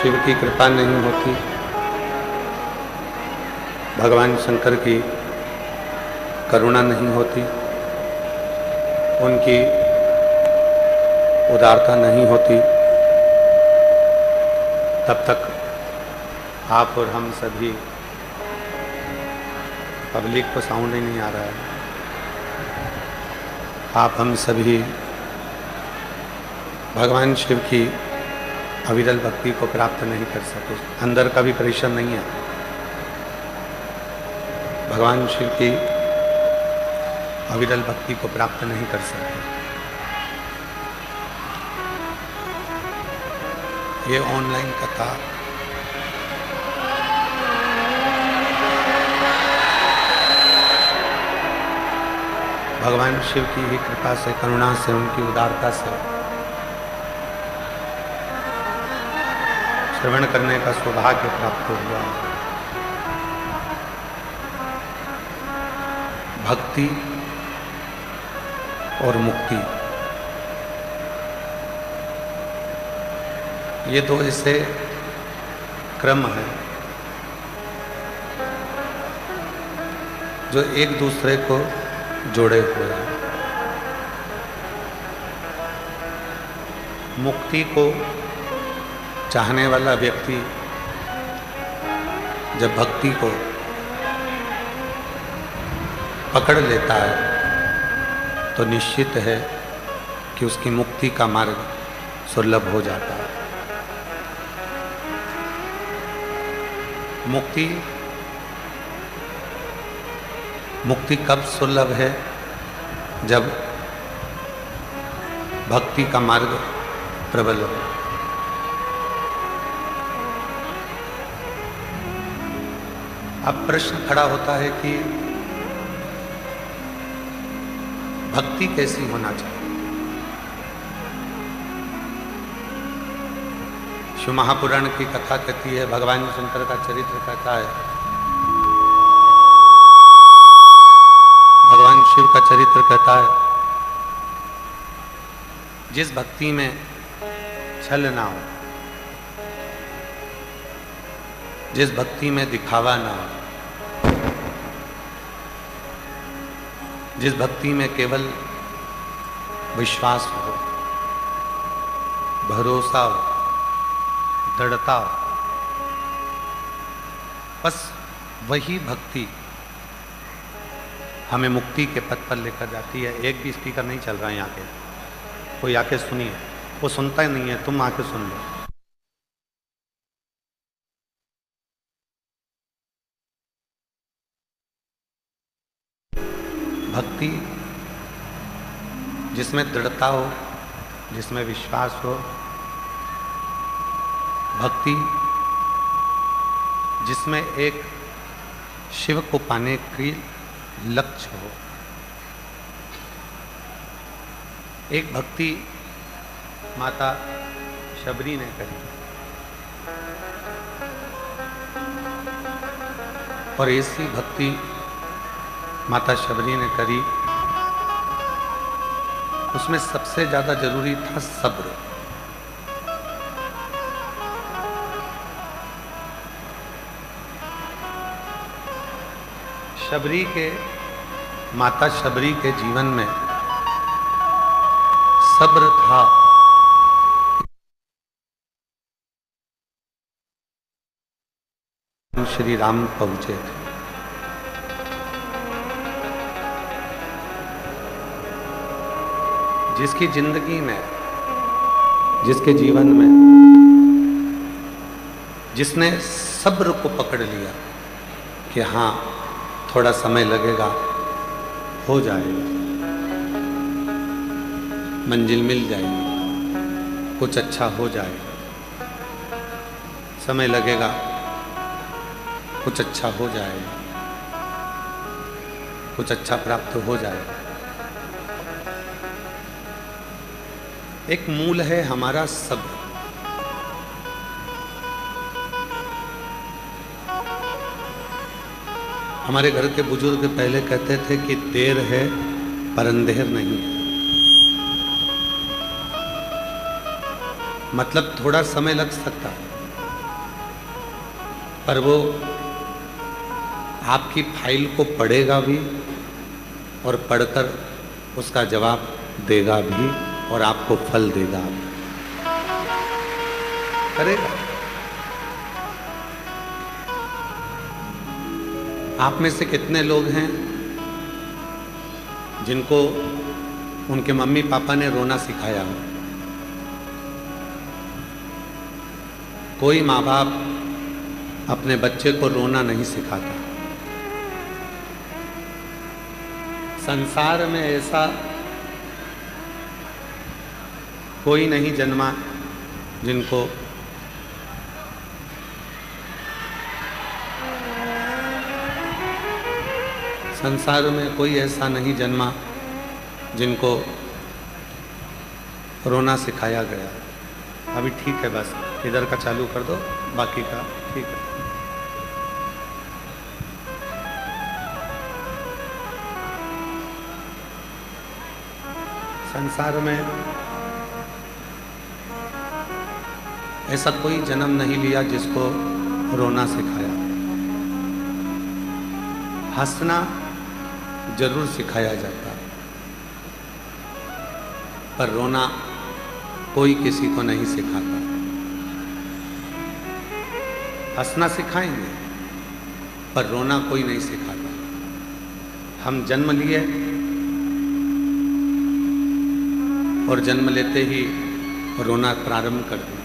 शिव की कृपा नहीं होती, भगवान शंकर की करुणा नहीं होती, उनकी उदारता नहीं होती, तब तक आप और हम सभी, पब्लिक को साउंड ही नहीं आ रहा है, आप हम सभी भगवान शिव की अविरल भक्ति को प्राप्त नहीं कर सके। अंदर का भी परिश्रम नहीं है, भगवान शिव की अविरल भक्ति को प्राप्त नहीं कर सके। ये ऑनलाइन कथा भगवान शिव की ही कृपा से, करुणा से, उनकी उदारता से श्रवण करने का सौभाग्य प्राप्त हुआ। भक्ति और मुक्ति, ये दो ऐसे क्रम हैं जो एक दूसरे को जोड़े हुए हैं। मुक्ति को चाहने वाला व्यक्ति जब भक्ति को पकड़ लेता है तो निश्चित है कि उसकी मुक्ति का मार्ग सुलभ हो जाता है। मुक्ति कब सुलभ है? जब भक्ति का मार्ग प्रबल हो। अब प्रश्न खड़ा होता है कि भक्ति कैसी होना चाहिए? शिव महापुराण की कथा कहती है, भगवान शंकर का चरित्र कहता है, भगवान शिव का चरित्र कहता है, जिस भक्ति में छल ना हो, जिस भक्ति में दिखावा ना हो, जिस भक्ति में केवल विश्वास हो, भरोसा हो, दृढ़ता हो, बस वही भक्ति हमें मुक्ति के पथ पर लेकर जाती है। एक भी स्पीकर नहीं चल रहा है यहाँ के, कोई आके सुनिए, वो सुनता ही नहीं है, तुम आके सुन लो। भक्ति जिसमें दृढ़ता हो, जिसमें विश्वास हो, भक्ति जिसमें एक शिव को पाने की लक्ष्य हो, एक भक्ति माता शबरी ने करी और ऐसी भक्ति माता शबरी ने करी, उसमें सबसे ज्यादा जरूरी था सब्र। माता शबरी के जीवन में सब्र था। श्री राम पहुंचे थे, जिसकी जिंदगी में, जिसके जीवन में, जिसने सब्र को पकड़ लिया कि हाँ थोड़ा समय लगेगा, हो जाएगा, मंजिल मिल जाएगी, कुछ अच्छा हो जाएगा, समय लगेगा, कुछ अच्छा हो जाएगा, कुछ अच्छा प्राप्त हो जाएगा। एक मूल है हमारा सब्र। हमारे घर के बुजुर्ग पहले कहते थे कि देर है पर अंधेर नहीं है। मतलब थोड़ा समय लग सकता है, पर वो आपकी फाइल को पढ़ेगा भी और पढ़कर उसका जवाब देगा भी और आपको फल देगा भी। करेगा। आप में से कितने लोग हैं जिनको उनके मम्मी पापा ने रोना सिखाया हो? कोई माँ बाप अपने बच्चे को रोना नहीं सिखाता। संसार में ऐसा कोई नहीं जन्मा जिनको संसार में कोई ऐसा नहीं जन्मा जिनको रोना सिखाया गया। अभी ठीक है, बस इधर का चालू कर दो, बाकी का ठीक है। संसार में ऐसा कोई जन्म नहीं लिया जिसको रोना सिखाया। हंसना जरूर सिखाया जाता है, पर रोना कोई किसी को नहीं सिखाता। हंसना सिखाएंगे पर रोना कोई नहीं सिखाता। हम जन्म लिए और जन्म लेते ही रोना प्रारंभ कर दिया।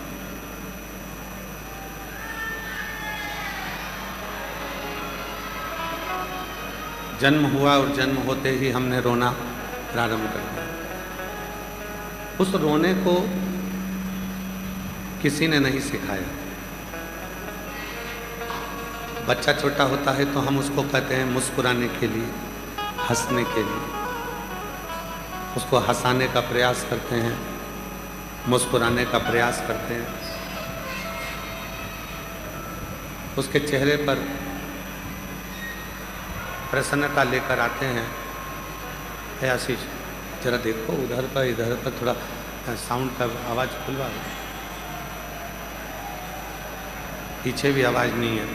जन्म हुआ और जन्म होते ही हमने रोना प्रारंभ कर दिया। उस रोने को किसी ने नहीं सिखाया। बच्चा छोटा होता है तो हम उसको कहते हैं मुस्कुराने के लिए, हंसने के लिए। उसको हंसाने का प्रयास करते हैं, मुस्कुराने का प्रयास करते हैं। उसके चेहरे पर प्रसन्नता लेकर आते हैं। है आशीष, जरा देखो उधर पर, इधर पर थोड़ा साउंड का आवाज़ खुलवा दो। पीछे भी आवाज़ नहीं है।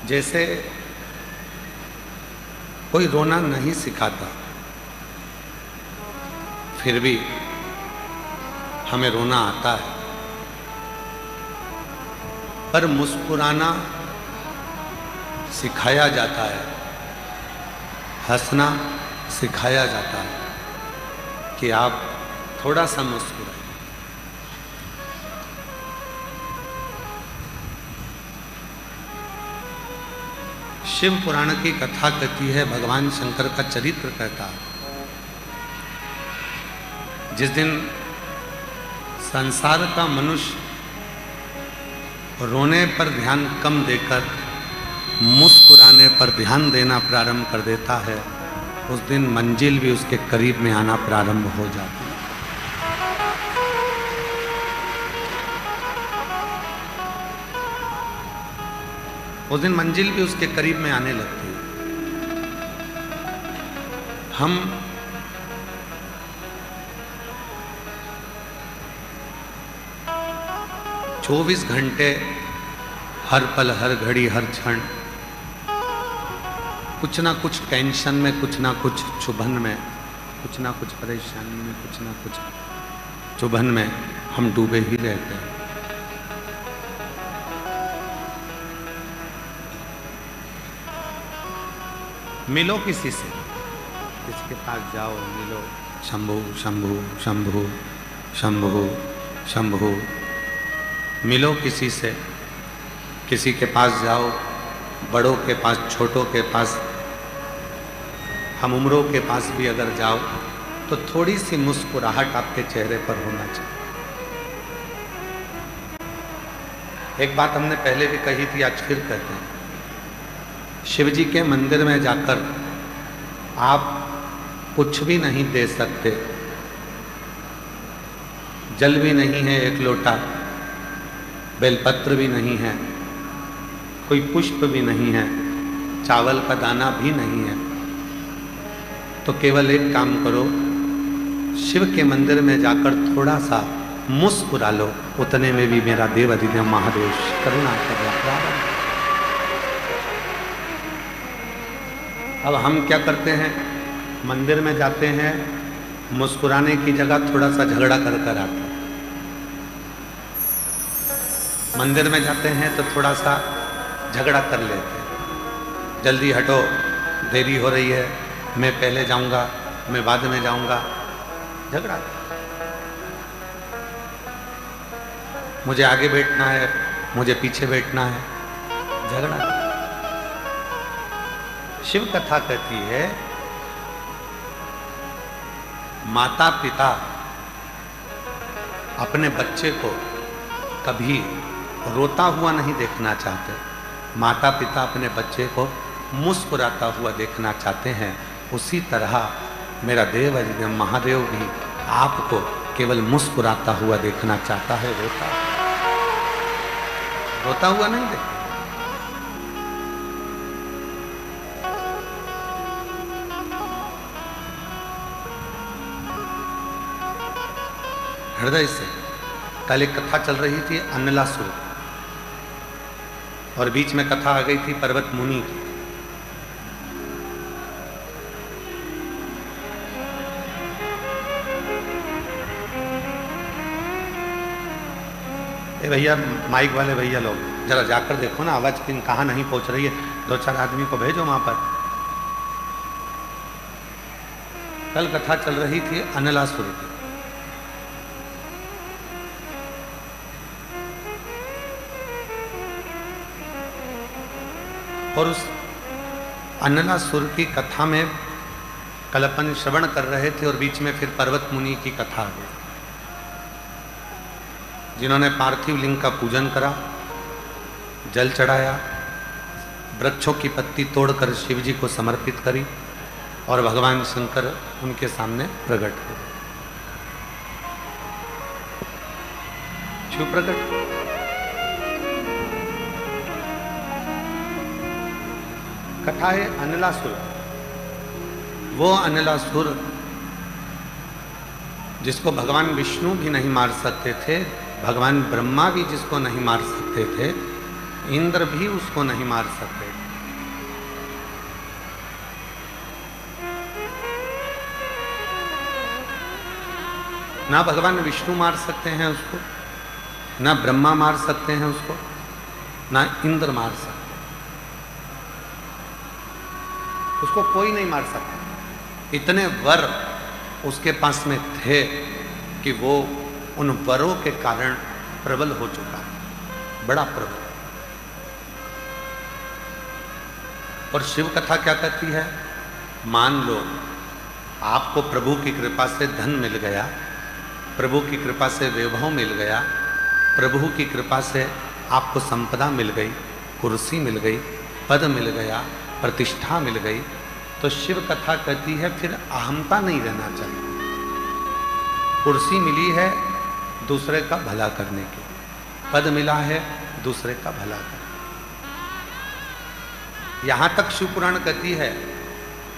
जैसे कोई रोना नहीं सिखाता, फिर भी हमें रोना आता है। पर मुस्कुराना सिखाया जाता है, हंसना सिखाया जाता है कि आप थोड़ा सा मुस्कुराइए। शिव पुराण की कथा कहती है, भगवान शंकर का चरित्र कहता है, जिस दिन संसार का मनुष्य रोने पर ध्यान कम देकर मुस्कुराने पर ध्यान देना प्रारंभ कर देता है, उस दिन मंजिल भी उसके करीब में आना प्रारंभ हो जाती है। उस दिन मंजिल भी उसके करीब में आने लगती है। हम 24 घंटे हर पल, हर घड़ी, हर क्षण कुछ ना कुछ टेंशन में, कुछ ना कुछ चुभन में, कुछ ना कुछ परेशानी में, कुछ ना कुछ चुभन में हम डूबे ही रहते हैं। मिलो किसी से, किसी के पास जाओ, मिलो, शंभु शंभु शंभु शंभु शंभु। मिलो किसी से, किसी के पास जाओ, बड़ों के पास, छोटों के पास, हम उम्रों के पास भी अगर जाओ तो थोड़ी सी मुस्कुराहट आपके चेहरे पर होना चाहिए। एक बात हमने पहले भी कही थी, आज फिर कहते हैं। शिव जी के मंदिर में जाकर आप कुछ भी नहीं दे सकते। जल भी नहीं है एक लोटा, बेलपत्र भी नहीं है, कोई पुष्प भी नहीं है, चावल का दाना भी नहीं है। तो केवल एक काम करो, शिव के मंदिर में जाकर थोड़ा सा मुस्कुरा लो, उतने में भी मेरा देव अधिदेव महादेव करुणा करना प्रारंभ। अब हम क्या करते हैं, मंदिर में जाते हैं, मुस्कुराने की जगह थोड़ा सा झगड़ा कर कर आते हैं। मंदिर में जाते हैं तो थोड़ा सा झगड़ा कर लेते हैं, जल्दी हटो, देरी हो रही है, मैं पहले जाऊंगा, मैं बाद में जाऊंगा, झगड़ा। मुझे आगे बैठना है, मुझे पीछे बैठना है, झगड़ा। शिव कथा कहती है माता पिता अपने बच्चे को कभी रोता हुआ नहीं देखना चाहते, माता पिता अपने बच्चे को मुस्कुराता हुआ देखना चाहते हैं। उसी तरह मेरा देव अधिदेव महादेव भी आपको केवल मुस्कुराता हुआ देखना चाहता है, रोता हुआ नहीं देखता। हृदय से। कल एक कथा चल रही थी अन्नलासुर, और बीच में कथा आ गई थी पर्वत मुनि की। भैया माइक वाले भैया लोग जरा जाकर देखो ना, आवाज कहाँ नहीं पहुंच रही है, 2-4 आदमी को भेजो वहां पर। कल कथा चल रही थी अन्नलासुर की। और उस अन्नलासुर की कथा में कल अपन श्रवण कर रहे थे, और बीच में फिर पर्वत मुनि की कथा आ गई, जिन्होंने पार्थिव लिंग का पूजन करा, जल चढ़ाया, वृक्षों की पत्ती तोड़कर शिव जी को समर्पित करी, और भगवान शंकर उनके सामने प्रकट हुए। शिव प्रकट। कथा है अन्नलासुर। वो अन्नलासुर जिसको भगवान विष्णु भी नहीं मार सकते थे, भगवान ब्रह्मा भी जिसको नहीं मार सकते थे, इंद्र भी उसको नहीं मार सकते थे। ना भगवान विष्णु मार सकते हैं उसको, ना ब्रह्मा मार सकते हैं उसको, ना इंद्र मार सकते, उसको कोई नहीं मार सकता। इतने वर उसके पास में थे कि वो उन वरों के कारण प्रबल हो चुका है, बड़ा प्रबल। और शिव कथा क्या कहती है, मान लो आपको प्रभु की कृपा से धन मिल गया, प्रभु की कृपा से वैभव मिल गया, प्रभु की कृपा से आपको संपदा मिल गई, कुर्सी मिल गई, पद मिल गया, प्रतिष्ठा मिल गई, तो शिव कथा कहती है फिर अहमता नहीं रहना चाहिए। कुर्सी मिली है दूसरे का भला करने की, पद मिला है दूसरे का भला करने। यहां तक शिव पुराण कहती है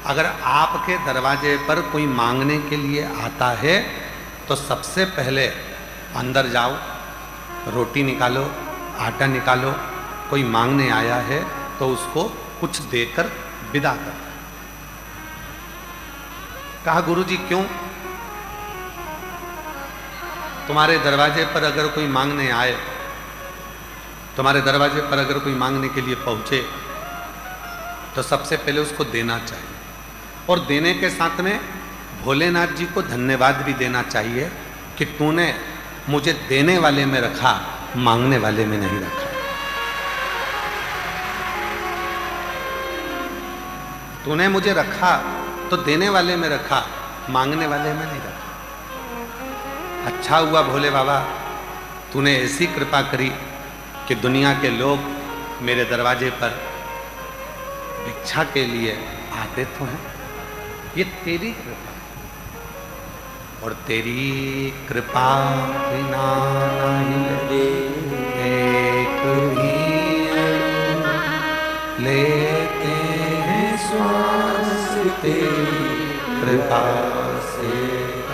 अगर आपके दरवाजे पर कोई मांगने के लिए आता है तो सबसे पहले अंदर जाओ, रोटी निकालो, आटा निकालो, कोई मांगने आया है तो उसको कुछ देकर विदा कर। कहा गुरुजी क्यों? तुम्हारे दरवाजे पर अगर कोई मांगने आए, तुम्हारे दरवाजे पर अगर कोई मांगने के लिए पहुंचे तो सबसे पहले उसको देना चाहिए, और देने के साथ में भोलेनाथ जी को धन्यवाद भी देना चाहिए कि तूने मुझे देने वाले में रखा, मांगने वाले में नहीं रखा। तूने मुझे रखा तो देने वाले में रखा, मांगने वाले में नहीं रखा। अच्छा हुआ भोले बाबा, तूने ऐसी कृपा करी कि दुनिया के लोग मेरे दरवाजे पर भिक्षा के लिए आते तो हैं। ये तेरी कृपा, और तेरी कृपा बिना नहीं एक भी लेते हैं श्वास, तेरी कृपा से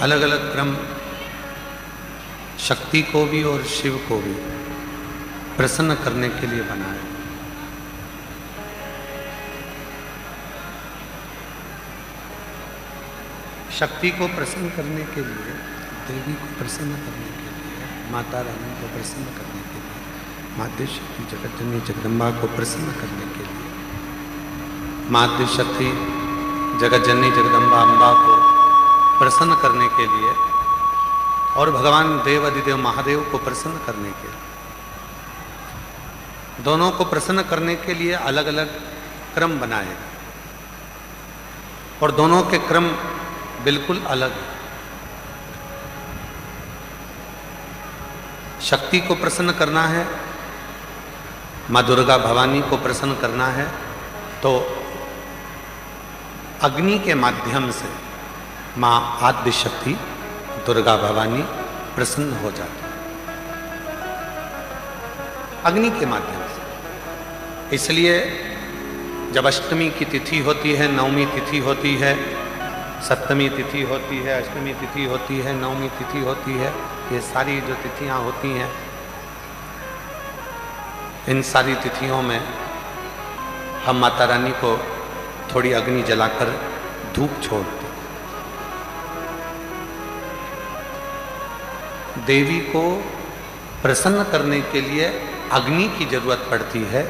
अलग अलग क्रम शक्ति को भी और शिव को भी प्रसन्न करने के लिए बनाया। शक्ति को प्रसन्न करने के लिए, देवी को प्रसन्न करने के लिए, माता रानी को प्रसन्न करने के लिए, मातृ शक्ति जगत जननी जगदम्बा को प्रसन्न करने के लिए, मातृ शक्ति जगत जननी जगदम्बा अम्बा को प्रसन्न करने के लिए और भगवान देव अधिदेव महादेव को प्रसन्न करने के लिए, दोनों को प्रसन्न करने के लिए अलग अलग क्रम बनाए और दोनों के क्रम बिल्कुल अलग है। शक्ति को प्रसन्न करना है, माँ दुर्गा भवानी को प्रसन्न करना है तो अग्नि के माध्यम से माँ आद्य शक्ति दुर्गा भवानी प्रसन्न हो जाती है, अग्नि के माध्यम से। इसलिए जब अष्टमी की तिथि होती है, नवमी तिथि होती है, सप्तमी तिथि होती है, अष्टमी तिथि होती है, नवमी तिथि होती है, ये सारी जो तिथियां होती हैं, इन सारी तिथियों में हम माता रानी को थोड़ी अग्नि जलाकर धूप छोड़ते। देवी को प्रसन्न करने के लिए अग्नि की जरूरत पड़ती है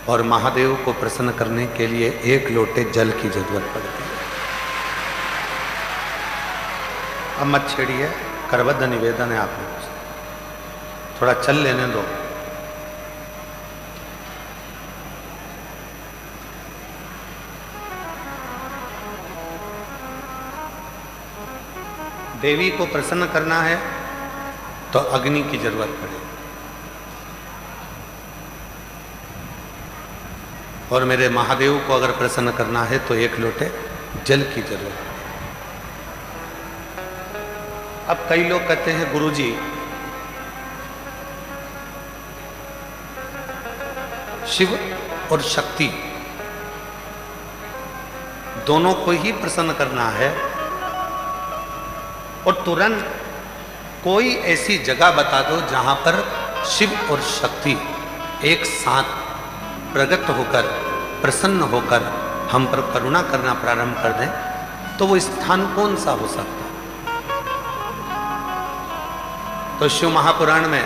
और महादेव को प्रसन्न करने के लिए एक लोटे जल की जरूरत पड़ती है। अब मत छेड़िए, करबद्ध निवेदन है आप लोगों से, थोड़ा चल लेने दो। देवी को प्रसन्न करना है तो अग्नि की जरूरत पड़ेगी और मेरे महादेव को अगर प्रसन्न करना है तो एक लोटे जल की जरूरत है। अब कई लोग कहते हैं गुरुजी शिव और शक्ति दोनों को ही प्रसन्न करना है और तुरंत कोई ऐसी जगह बता दो जहां पर शिव और शक्ति एक साथ प्रकट होकर प्रसन्न होकर हम पर करुणा करना प्रारंभ कर दें, तो वो स्थान कौन सा हो सकता है? तो शिव महापुराण में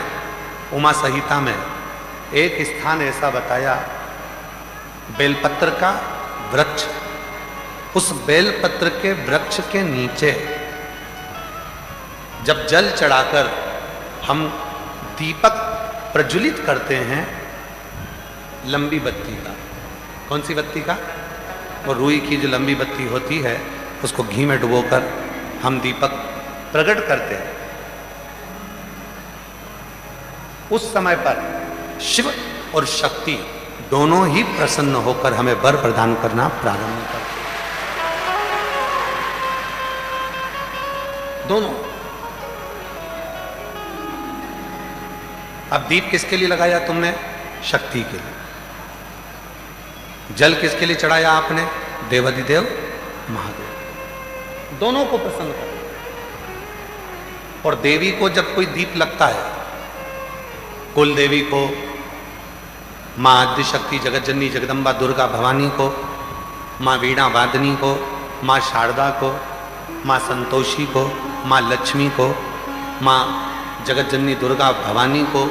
उमा संहिता में एक स्थान ऐसा बताया, बेलपत्र का वृक्ष। उस बेलपत्र के वृक्ष के नीचे जब जल चढ़ाकर हम दीपक प्रज्वलित करते हैं, लंबी बत्ती का, कौन सी बत्ती का? वो रुई की जो लंबी बत्ती होती है, उसको घी में डुबोकर हम दीपक प्रकट करते हैं। उस समय पर शिव और शक्ति दोनों ही प्रसन्न होकर हमें वर प्रदान करना प्रारंभ करते हैं। दोनों। अब दीप किसके लिए लगाया तुमने? शक्ति के लिए। जल किसके लिए चढ़ाया आपने? देवाधिदेव महादेव। दोनों को प्रसन्न कर। और देवी को जब कोई दीप लगता है, कुल देवी को, माँ आद्य शक्ति जगत जननी जगदम्बा दुर्गा भवानी को, माँ वीणा वादनी को, माँ शारदा को, माँ संतोषी को, माँ लक्ष्मी को, माँ जगत जननी दुर्गा भवानी को,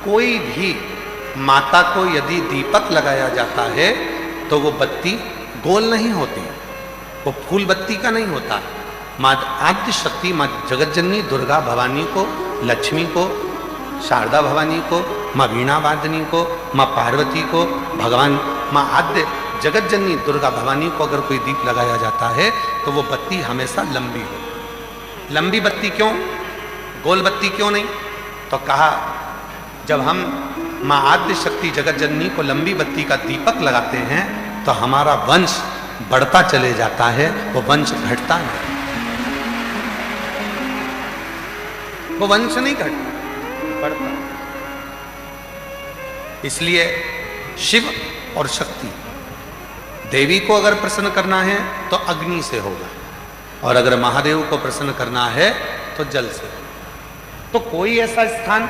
कोई भी माता को यदि दीपक लगाया जाता है तो वो बत्ती गोल नहीं होती, वो फूल बत्ती का नहीं होता। माँ आद्य शक्ति, माँ जगत जननी दुर्गा भवानी को, लक्ष्मी को, शारदा भवानी को, माँ वीणा वादनी को, माँ पार्वती को, भगवान माँ आद्य जगत जननी दुर्गा भवानी को अगर कोई दीप लगाया जाता है तो वो बत्ती हमेशा लंबी हो। लंबी बत्ती क्यों? गोल बत्ती क्यों नहीं? तो कहा जब हम माँ आद्य शक्ति जगत जननी को लंबी बत्ती का दीपक लगाते हैं तो हमारा वंश बढ़ता चले जाता है, वो वंश घटता नहीं। वो वंश नहीं घटता, बढ़ता। इसलिए शिव और शक्ति, देवी को अगर प्रसन्न करना है तो अग्नि से होगा और अगर महादेव को प्रसन्न करना है तो जल से। तो कोई ऐसा स्थान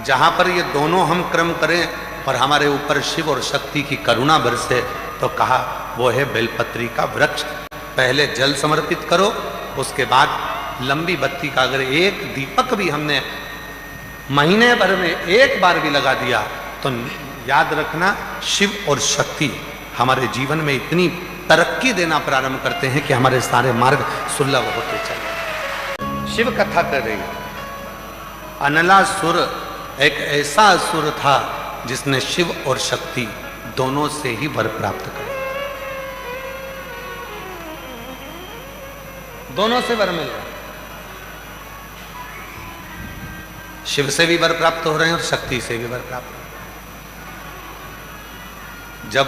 जहां पर ये दोनों हम क्रम करें और हमारे ऊपर शिव और शक्ति की करुणा बरसे, तो कहा वो है बेलपत्री का वृक्ष। पहले जल समर्पित करो, उसके बाद लंबी बत्ती का अगर एक दीपक भी हमने महीने भर में एक बार भी लगा दिया तो याद रखना शिव और शक्ति हमारे जीवन में इतनी तरक्की देना प्रारंभ करते हैं कि हमारे सारे मार्ग सुलभ होते चले। शिव कथा कर रही है। अनलासुर एक ऐसा असुर था जिसने शिव और शक्ति दोनों से ही वर प्राप्त करे, दोनों से वर मिल रहा है। शिव से भी वर प्राप्त हो रहे हैं और शक्ति से भी वर प्राप्त हो रहे हैं। जब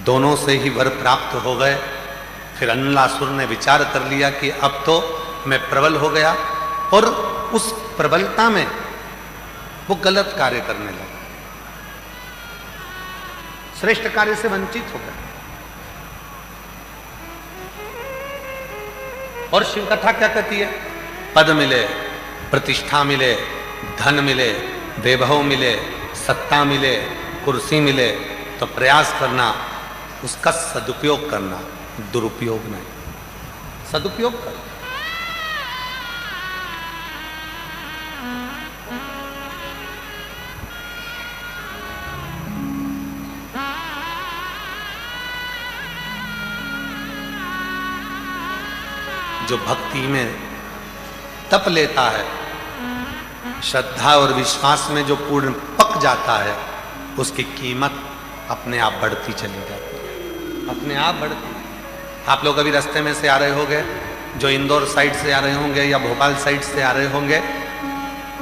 दोनों से ही वर प्राप्त हो गए, फिर अनलासुर ने विचार कर लिया कि अब तो मैं प्रबल हो गया, और उस प्रबलता में वो गलत कार्य करने लगा, श्रेष्ठ कार्य से वंचित हो गया। और शिव कथा क्या कहती है? पद मिले, प्रतिष्ठा मिले, धन मिले, वैभव मिले, सत्ता मिले, कुर्सी मिले, तो प्रयास करना उसका सदुपयोग करना, दुरुपयोग नहीं, सदुपयोग करना। जो भक्ति में तप लेता है, श्रद्धा और विश्वास में जो पूर्ण पक जाता है, उसकी कीमत अपने आप बढ़ती चली जाती है, अपने आप बढ़ती है। आप लोग अभी रास्ते में से आ रहे होंगे, जो इंदौर साइड से आ रहे होंगे या भोपाल साइड से आ रहे होंगे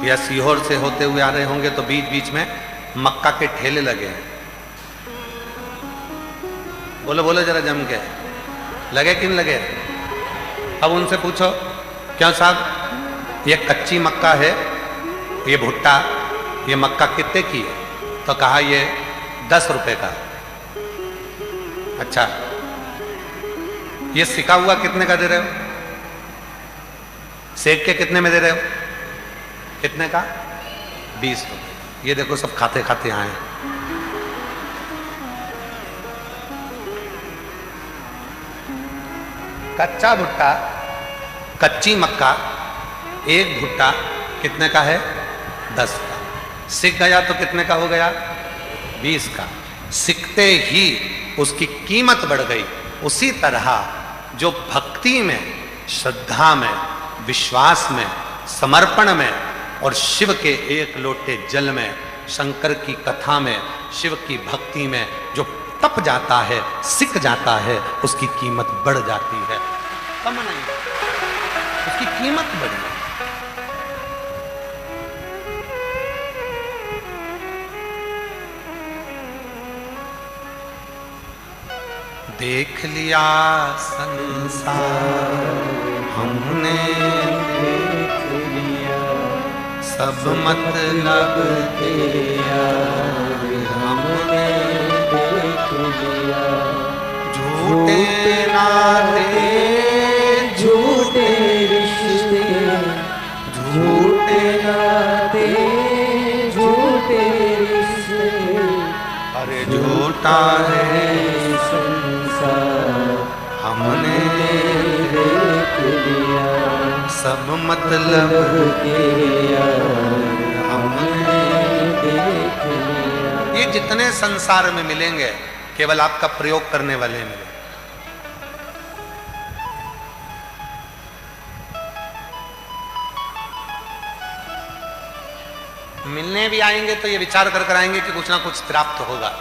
या सीहोर से होते हुए आ रहे होंगे, तो बीच बीच में मक्का के ठेले लगे हैं। बोलो बोलो जरा जम के, लगे कि नहीं लगे? अब उनसे पूछो, क्यों साहब ये कच्ची मक्का है, ये भुट्टा, ये मक्का कितने की है? तो कहा ये 10 रुपए का। अच्छा, ये सिका हुआ कितने का दे रहे हो? सेक के कितने में दे रहे हो? कितने का? 20 रुपए। ये देखो सब खाते खाते आए। कच्चा भुट्टा, कच्ची मक्का, एक भुट्टा कितने का है? 10 का। सिक गया तो कितने का हो गया? 20 का। सिकते ही उसकी कीमत बढ़ गई। उसी तरह जो भक्ति में, श्रद्धा में, विश्वास में, समर्पण में और शिव के एक लोटे जल में, शंकर की कथा में, शिव की भक्ति में जो तप जाता है, सिक जाता है, उसकी कीमत बढ़ जाती है, कम नहीं, उसकी कीमत बढ़ी। देख लिया संसार हमने, देख लिया सब मतलब तेरा हमने, देख लिया झूठे नाते, झूठे रिश्ते, झूठे नाते, झूठे रिश्ते, अरे झूठा है हमने देख लिया सब मतलब तेरा हमने देख लिया। ये जितने संसार में मिलेंगे केवल आपका प्रयोग करने वाले मिले। मिलने भी आएंगे तो ये विचार कर कर आएंगे कि कुछ ना कुछ प्राप्त होगा।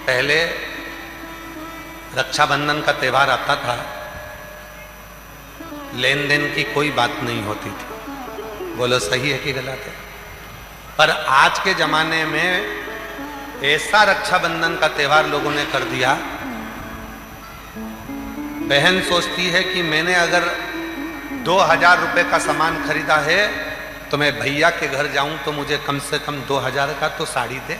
पहले रक्षाबंधन का त्योहार आता था, लेन देन की कोई बात नहीं होती थी। बोलो सही है कि गलत है? पर आज के जमाने में ऐसा रक्षाबंधन का त्योहार लोगों ने कर दिया, बहन सोचती है कि मैंने अगर 2000 रुपए का सामान खरीदा है तो मैं भैया के घर जाऊं तो मुझे कम से कम 2000 का तो साड़ी दे।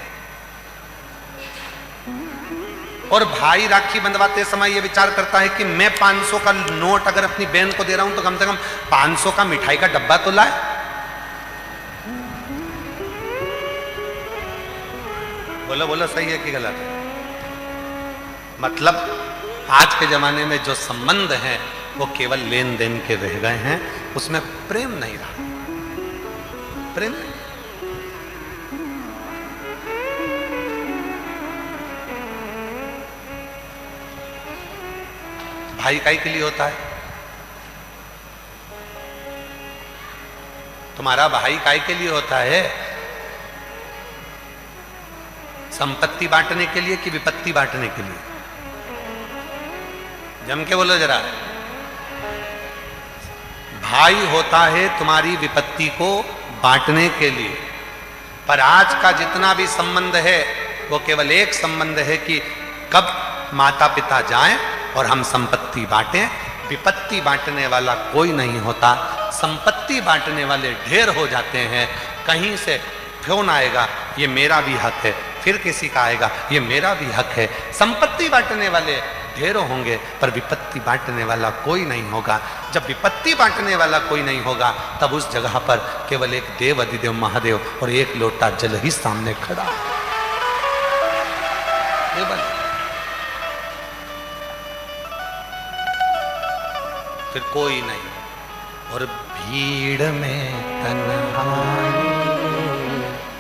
और भाई राखी बंधवाते समय ये विचार करता है कि मैं 500 का नोट अगर अपनी बहन को दे रहा हूं तो कम से कम 500 का मिठाई का डब्बा तो लाए। बोलो बोलो, सही है कि गलत है? मतलब आज के जमाने में जो संबंध हैं वो केवल लेन देन के रह गए हैं, उसमें प्रेम नहीं रहा। प्रेम नहीं। भाई काहे के लिए होता है? तुम्हारा भाई काहे के लिए होता है? संपत्ति बांटने के लिए कि विपत्ति बांटने के लिए? जम के बोलो जरा। भाई होता है तुम्हारी विपत्ति को बांटने के लिए, पर आज का जितना भी संबंध है वो केवल एक संबंध है कि कब माता पिता जाएं और हम संपत्ति बांटें। विपत्ति बांटने वाला कोई नहीं होता। संपत्ति बांटने वाले ढेर हो जाते हैं। कहीं से फोन आएगा, ये मेरा भी हक है, फिर किसी का आएगा, ये मेरा भी हक है। संपत्ति बांटने वाले ढेरों होंगे पर विपत्ति बांटने वाला कोई नहीं होगा। जब विपत्ति बांटने वाला कोई नहीं होगा तब उस जगह पर केवल एक देव अधिदेव महादेव और एक लोटा जल ही सामने खड़ा है। फिर कोई नहीं। और भीड़ में तन्हाई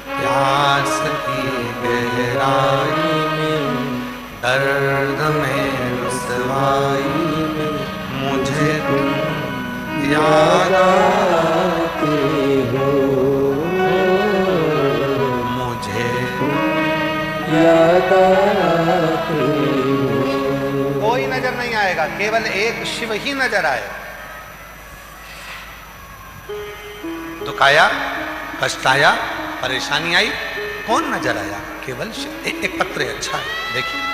प्यास की गहराई में दर्द में रुसवाई में मुझे तुम याद आते हो, मुझे याद आते हो। कोई नजर नहीं आएगा, केवल एक शिव ही नजर आएगा। दुख आया, कष्ट आया, परेशानी आई, कौन नजर आया? केवल शिव। एक पत्र है, अच्छा है, देखिए।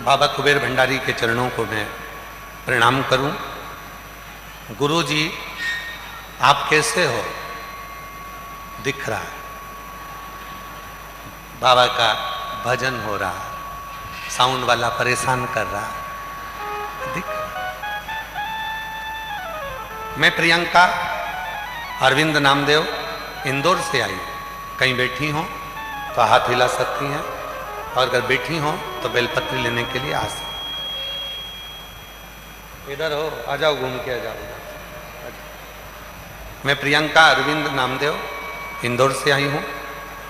बाबा कुबेर भंडारी के चरणों को मैं प्रणाम करूं। गुरु जी, आप कैसे हो? दिख रहा है, बाबा का भजन हो रहा है, साउंड वाला परेशान कर रहा है, दिख रहा है। मैं प्रियंका अरविंद नामदेव इंदौर से आई। कहीं बैठी हो तो हाथ हिला सकती हैं, और अगर बैठी हो तो बेलपत्री लेने के लिए आ सकते। इधर हो, आ जाओ, घूम के आ जाओ। मैं प्रियंका अरविंद नामदेव इंदौर से आई हूँ।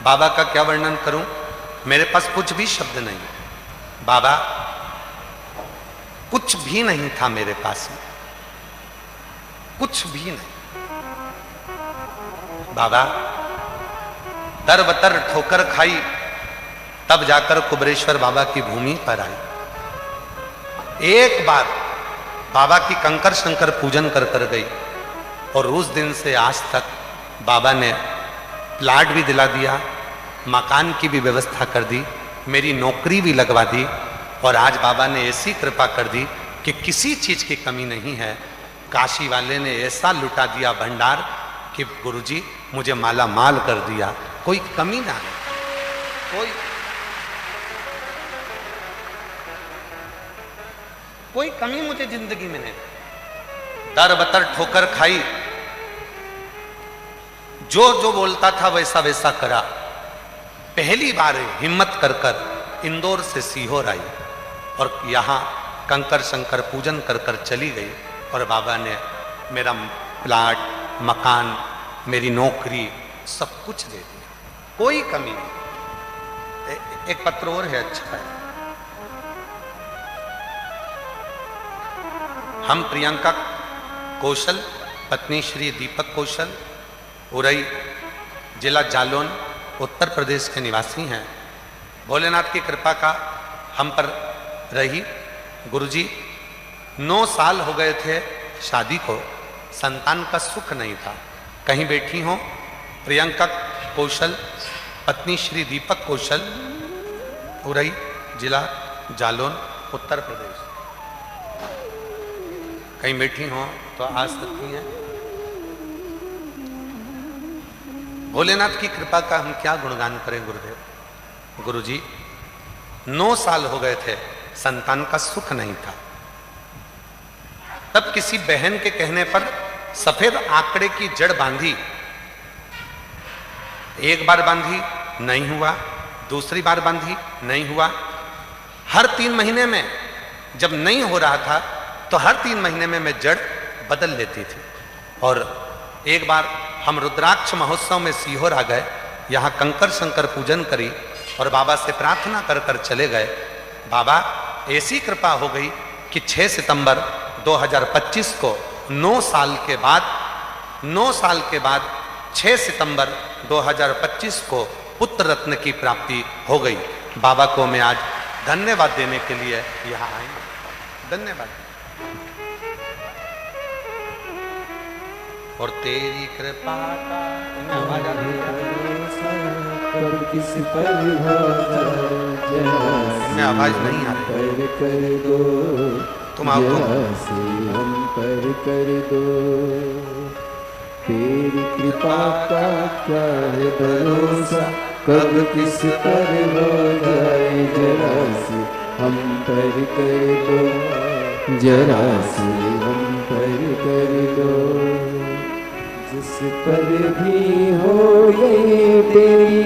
बाबा का क्या वर्णन करूं? मेरे पास कुछ भी शब्द नहीं। बाबा कुछ भी नहीं था मेरे पास में, कुछ भी नहीं। बाबा दर बतर ठोकर खाई, तब जाकर कुबरेश्वर बाबा की भूमि पर आई। एक बार बाबा की कंकर शंकर पूजन कर कर गई, और उस दिन से आज तक बाबा ने प्लाट भी दिला दिया, मकान की भी व्यवस्था कर दी, मेरी नौकरी भी लगवा दी, और आज बाबा ने ऐसी कृपा कर दी कि किसी चीज की कमी नहीं है। काशी वाले ने ऐसा लुटा दिया भंडार कि गुरुजी मुझे माला माल कर दिया, कोई कमी ना है, कोई कमी मुझे जिंदगी में नहीं। दर बतर ठोकर खाई, जो जो बोलता था वैसा वैसा करा। पहली बार हिम्मत कर कर इंदौर से सीहोर आई, और यहाँ कंकर शंकर पूजन कर कर चली गई, और बाबा ने मेरा प्लाट, मकान, मेरी नौकरी सब कुछ दे दिया, कोई कमी नहीं। एक पत्र और है, अच्छा है। हम प्रियंका कौशल पत्नी श्री दीपक कौशल उरई जिला जालौन उत्तर प्रदेश के निवासी हैं। भोलेनाथ की कृपा का हम पर रही। गुरुजी 9 साल हो गए थे शादी को, संतान का सुख नहीं था। कहीं बैठी हो प्रियंका कौशल पत्नी श्री दीपक कौशल उरई जिला जालौन उत्तर प्रदेश, कहीं बैठी हो तो आ सकती हैं। भोलेनाथ की कृपा का हम क्या गुणगान करें गुरुदेव। गुरुजी 9 साल हो गए थे, संतान का सुख नहीं था। तब किसी बहन के कहने पर सफेद आंकड़े की जड़ बांधी। एक बार बांधी नहीं हुआ, दूसरी बार बांधी नहीं हुआ। हर 3 महीने में जब नहीं हो रहा था तो हर 3 महीने में मैं जड़ बदल लेती थी। और एक बार हम रुद्राक्ष महोत्सव में सीहोर आ गए, यहाँ कंकर शंकर पूजन करी और बाबा से प्रार्थना कर कर चले गए। बाबा ऐसी कृपा हो गई कि 6 सितंबर 2025 को 9 साल के बाद 6 सितंबर 2025 को पुत्र रत्न की प्राप्ति हो गई। बाबा को मैं आज धन्यवाद देने के लिए यहाँ आई। धन्यवाद। और तेरी कृपा का आवाज आ रही है, किस पर हो मैं आवाज नहीं आ रही, कर दो तुम आओ तो। हम पर कर दो। तेरी कृपा का क्या है भरोसा, कब किस पर हो जाए जरा सी हम पर कर दो, जरा सी हम पर कर दो। जिस पर भी हो ये तेरी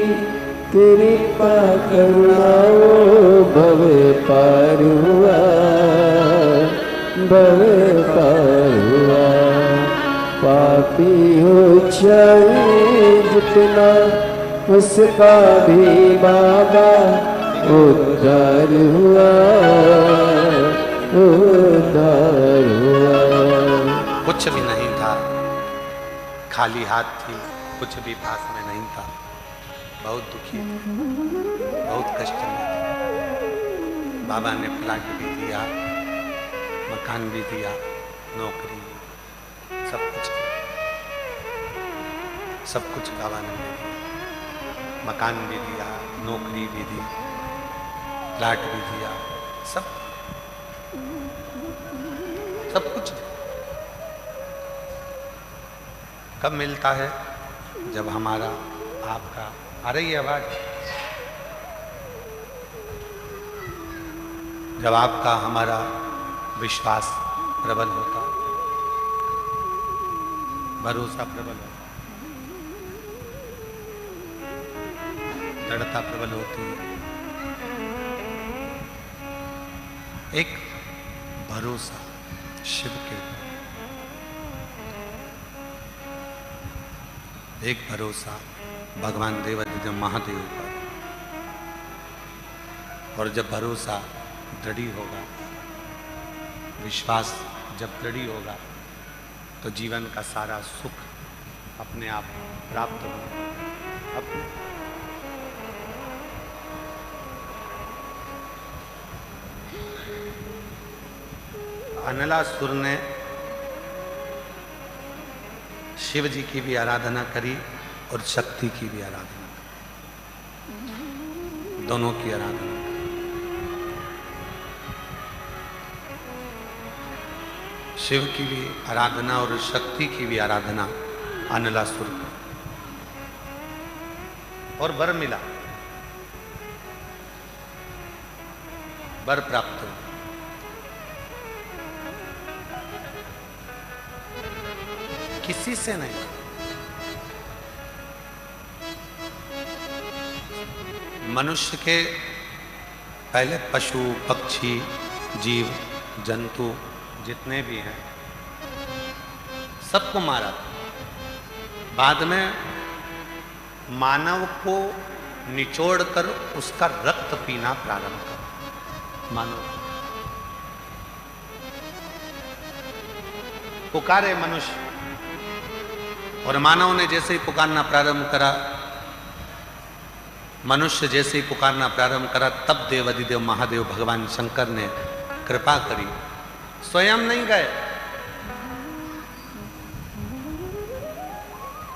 कृपा करुणा, भव पार हुआ, भव पार हुआ। पापी हो चाहे जितना उसका भी बाबा उद्धार हुआ, उद्धार हुआ। कुछ भी नहीं था, खाली हाथ थी, कुछ भी पास में नहीं था। बहुत दुखी थी, बहुत कष्ट में थी। बाबा ने प्लाट भी दिया, मकान भी दिया, नौकरी, सब कुछ दिया। सब कुछ बाबा ने दे दिया। मकान भी दिया, नौकरी भी दी, प्लाट भी दिया, सब कुछ दिया। कब मिलता है? जब हमारा आपका आ रही है आवाज, जब आपका हमारा विश्वास प्रबल होता, भरोसा प्रबल होता, दृढ़ता प्रबल होती है। एक भरोसा शिव के ऊपर, एक भरोसा भगवान देवाधिदेव महादेव पर। और जब भरोसा दृढ़ होगा, विश्वास जब दृढ़ होगा, तो जीवन का सारा सुख अपने आप प्राप्त होगा। अपने अनलासुर ने शिव जी की भी आराधना करी और शक्ति की भी आराधना करी, दोनों की आराधना करी। शिव की भी आराधना और शक्ति की भी आराधना अनलासुर की, और वर मिला, वर प्राप्त हुआ। किसी से नहीं, मनुष्य के पहले पशु पक्षी जीव जंतु जितने भी हैं सबको मारा। बाद में मानव को निचोड़कर उसका रक्त पीना प्रारंभ कर। मानव पुकारे मनुष्य, और मानव ने जैसे ही पुकारना प्रारंभ करा, मनुष्य जैसे ही पुकारना प्रारंभ करा, तब देवाधिदेव महादेव भगवान शंकर ने कृपा करी। स्वयं नहीं गए,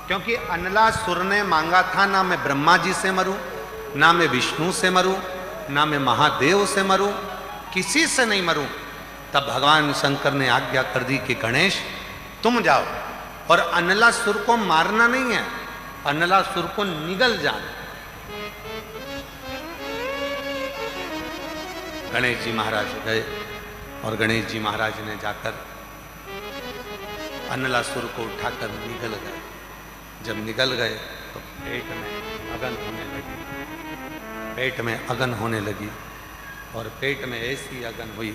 क्योंकि अनलासुर ने मांगा था, ना मैं ब्रह्मा जी से मरूं, ना मैं विष्णु से मरूं, ना मैं महादेव से मरूं, किसी से नहीं मरूं। तब भगवान शंकर ने आज्ञा कर दी कि गणेश तुम जाओ, और अनलासुर को मारना नहीं है, अनलासुर को निगल जाना। गणेश जी महाराज गए, और गणेश जी महाराज ने जाकर अनलासुर को उठाकर निगल गए। जब निगल गए तो पेट में अगन होने लगी, पेट में अगन होने लगी, और पेट में ऐसी अगन हुई,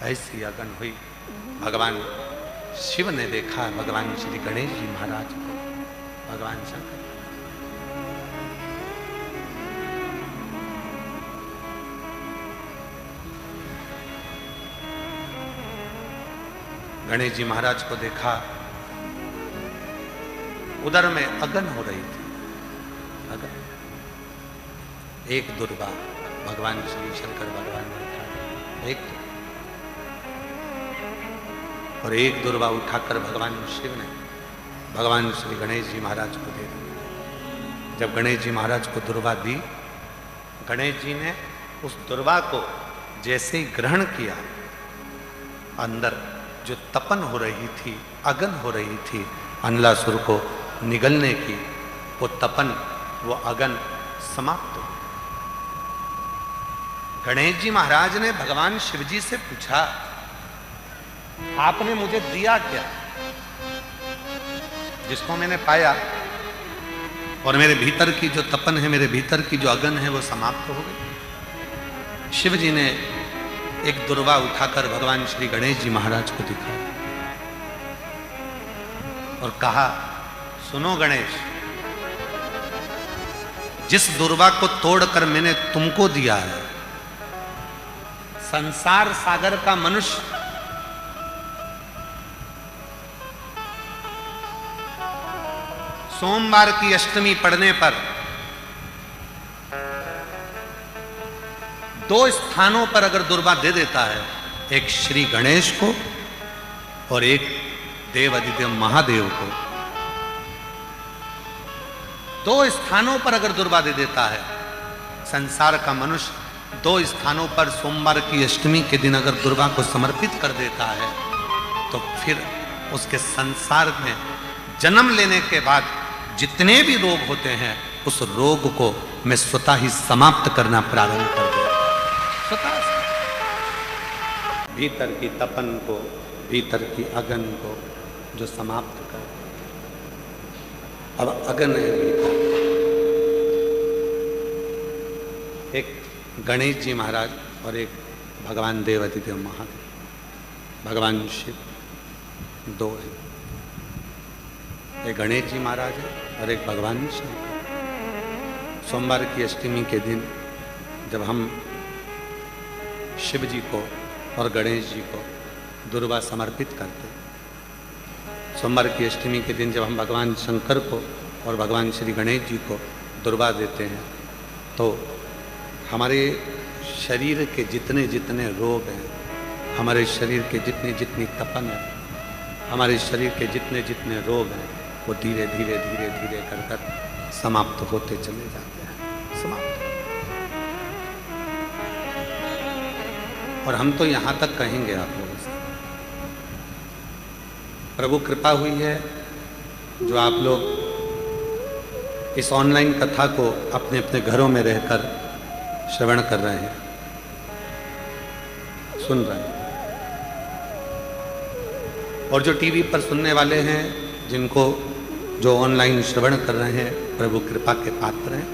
ऐसी अगन हुई। भगवान शिव ने देखा भगवान श्री गणेश जी महाराज को, भगवान शंकर। गणेश जी महाराज को देखा, उदर में अगन हो रही थी, अगन। एक दुर्वा भगवान श्री शंकर भगवान ने उठा, एक और एक दुर्वा उठाकर भगवान शिव ने भगवान श्री गणेश जी महाराज को दे दी। जब गणेश जी महाराज को दुर्वा दी, गणेश जी ने उस दुर्वा को जैसे ही ग्रहण किया, अंदर जो तपन हो रही थी, अगन हो रही थी अनलासुर को निगलने की, वो तपन, वो अगन समाप्त हो। गणेश जी महाराज ने भगवान शिव जी से पूछा, आपने मुझे दिया क्या, जिसको मैंने पाया, और मेरे भीतर की जो तपन है, मेरे भीतर की जो अगन है, वो समाप्त हो गई। शिव जी ने एक दुर्वा उठाकर भगवान श्री गणेश जी महाराज को दिखाया और कहा, सुनो गणेश, जिस दुर्वा को तोड़कर मैंने तुमको दिया है, संसार सागर का मनुष्य सोमवार की अष्टमी पड़ने पर 2 स्थानों पर अगर दुर्वा दे देता है, एक श्री गणेश को और एक देवाधिदेव महादेव को, 2 स्थानों पर अगर दुर्वा दे देता है, संसार का मनुष्य 2 स्थानों पर सोमवार की अष्टमी के दिन अगर दुर्वा को समर्पित कर देता है, तो फिर उसके संसार में जन्म लेने के बाद जितने भी रोग होते हैं, उस रोग को मैं स्वतः ही समाप्त करना प्रारंभ कर दूंगा। स्वतः भीतर की तपन को, भीतर की अगन को जो समाप्त कर, अब अगन है भीतर। एक गणेश जी महाराज और एक भगवान देवाधिदेव महादेव, भगवान शिव 2 है। एक गणेश जी महाराज है और एक भगवान शिव। सोमवार की अष्टमी के दिन जब हम शिव जी को और गणेश जी को दुर्वा समर्पित करते, सोमवार की अष्टमी के दिन जब हम भगवान शंकर को और भगवान श्री गणेश जी को दुर्वा देते हैं, तो हमारे शरीर के जितने जितने रोग हैं, हमारे शरीर के जितनी जितनी तपन है, हमारे शरीर के जितने जितने रोग हैं, वो धीरे धीरे धीरे धीरे कर कर समाप्त होते चले जाते हैं, समाप्त। और हम तो यहाँ तक कहेंगे आप लोगों से, प्रभु कृपा हुई है जो आप लोग इस ऑनलाइन कथा को अपने अपने घरों में रहकर श्रवण कर रहे हैं, सुन रहे हैं, और जो टीवी पर सुनने वाले हैं, जिनको जो ऑनलाइन श्रवण कर रहे हैं, प्रभु कृपा के पात्र हैं।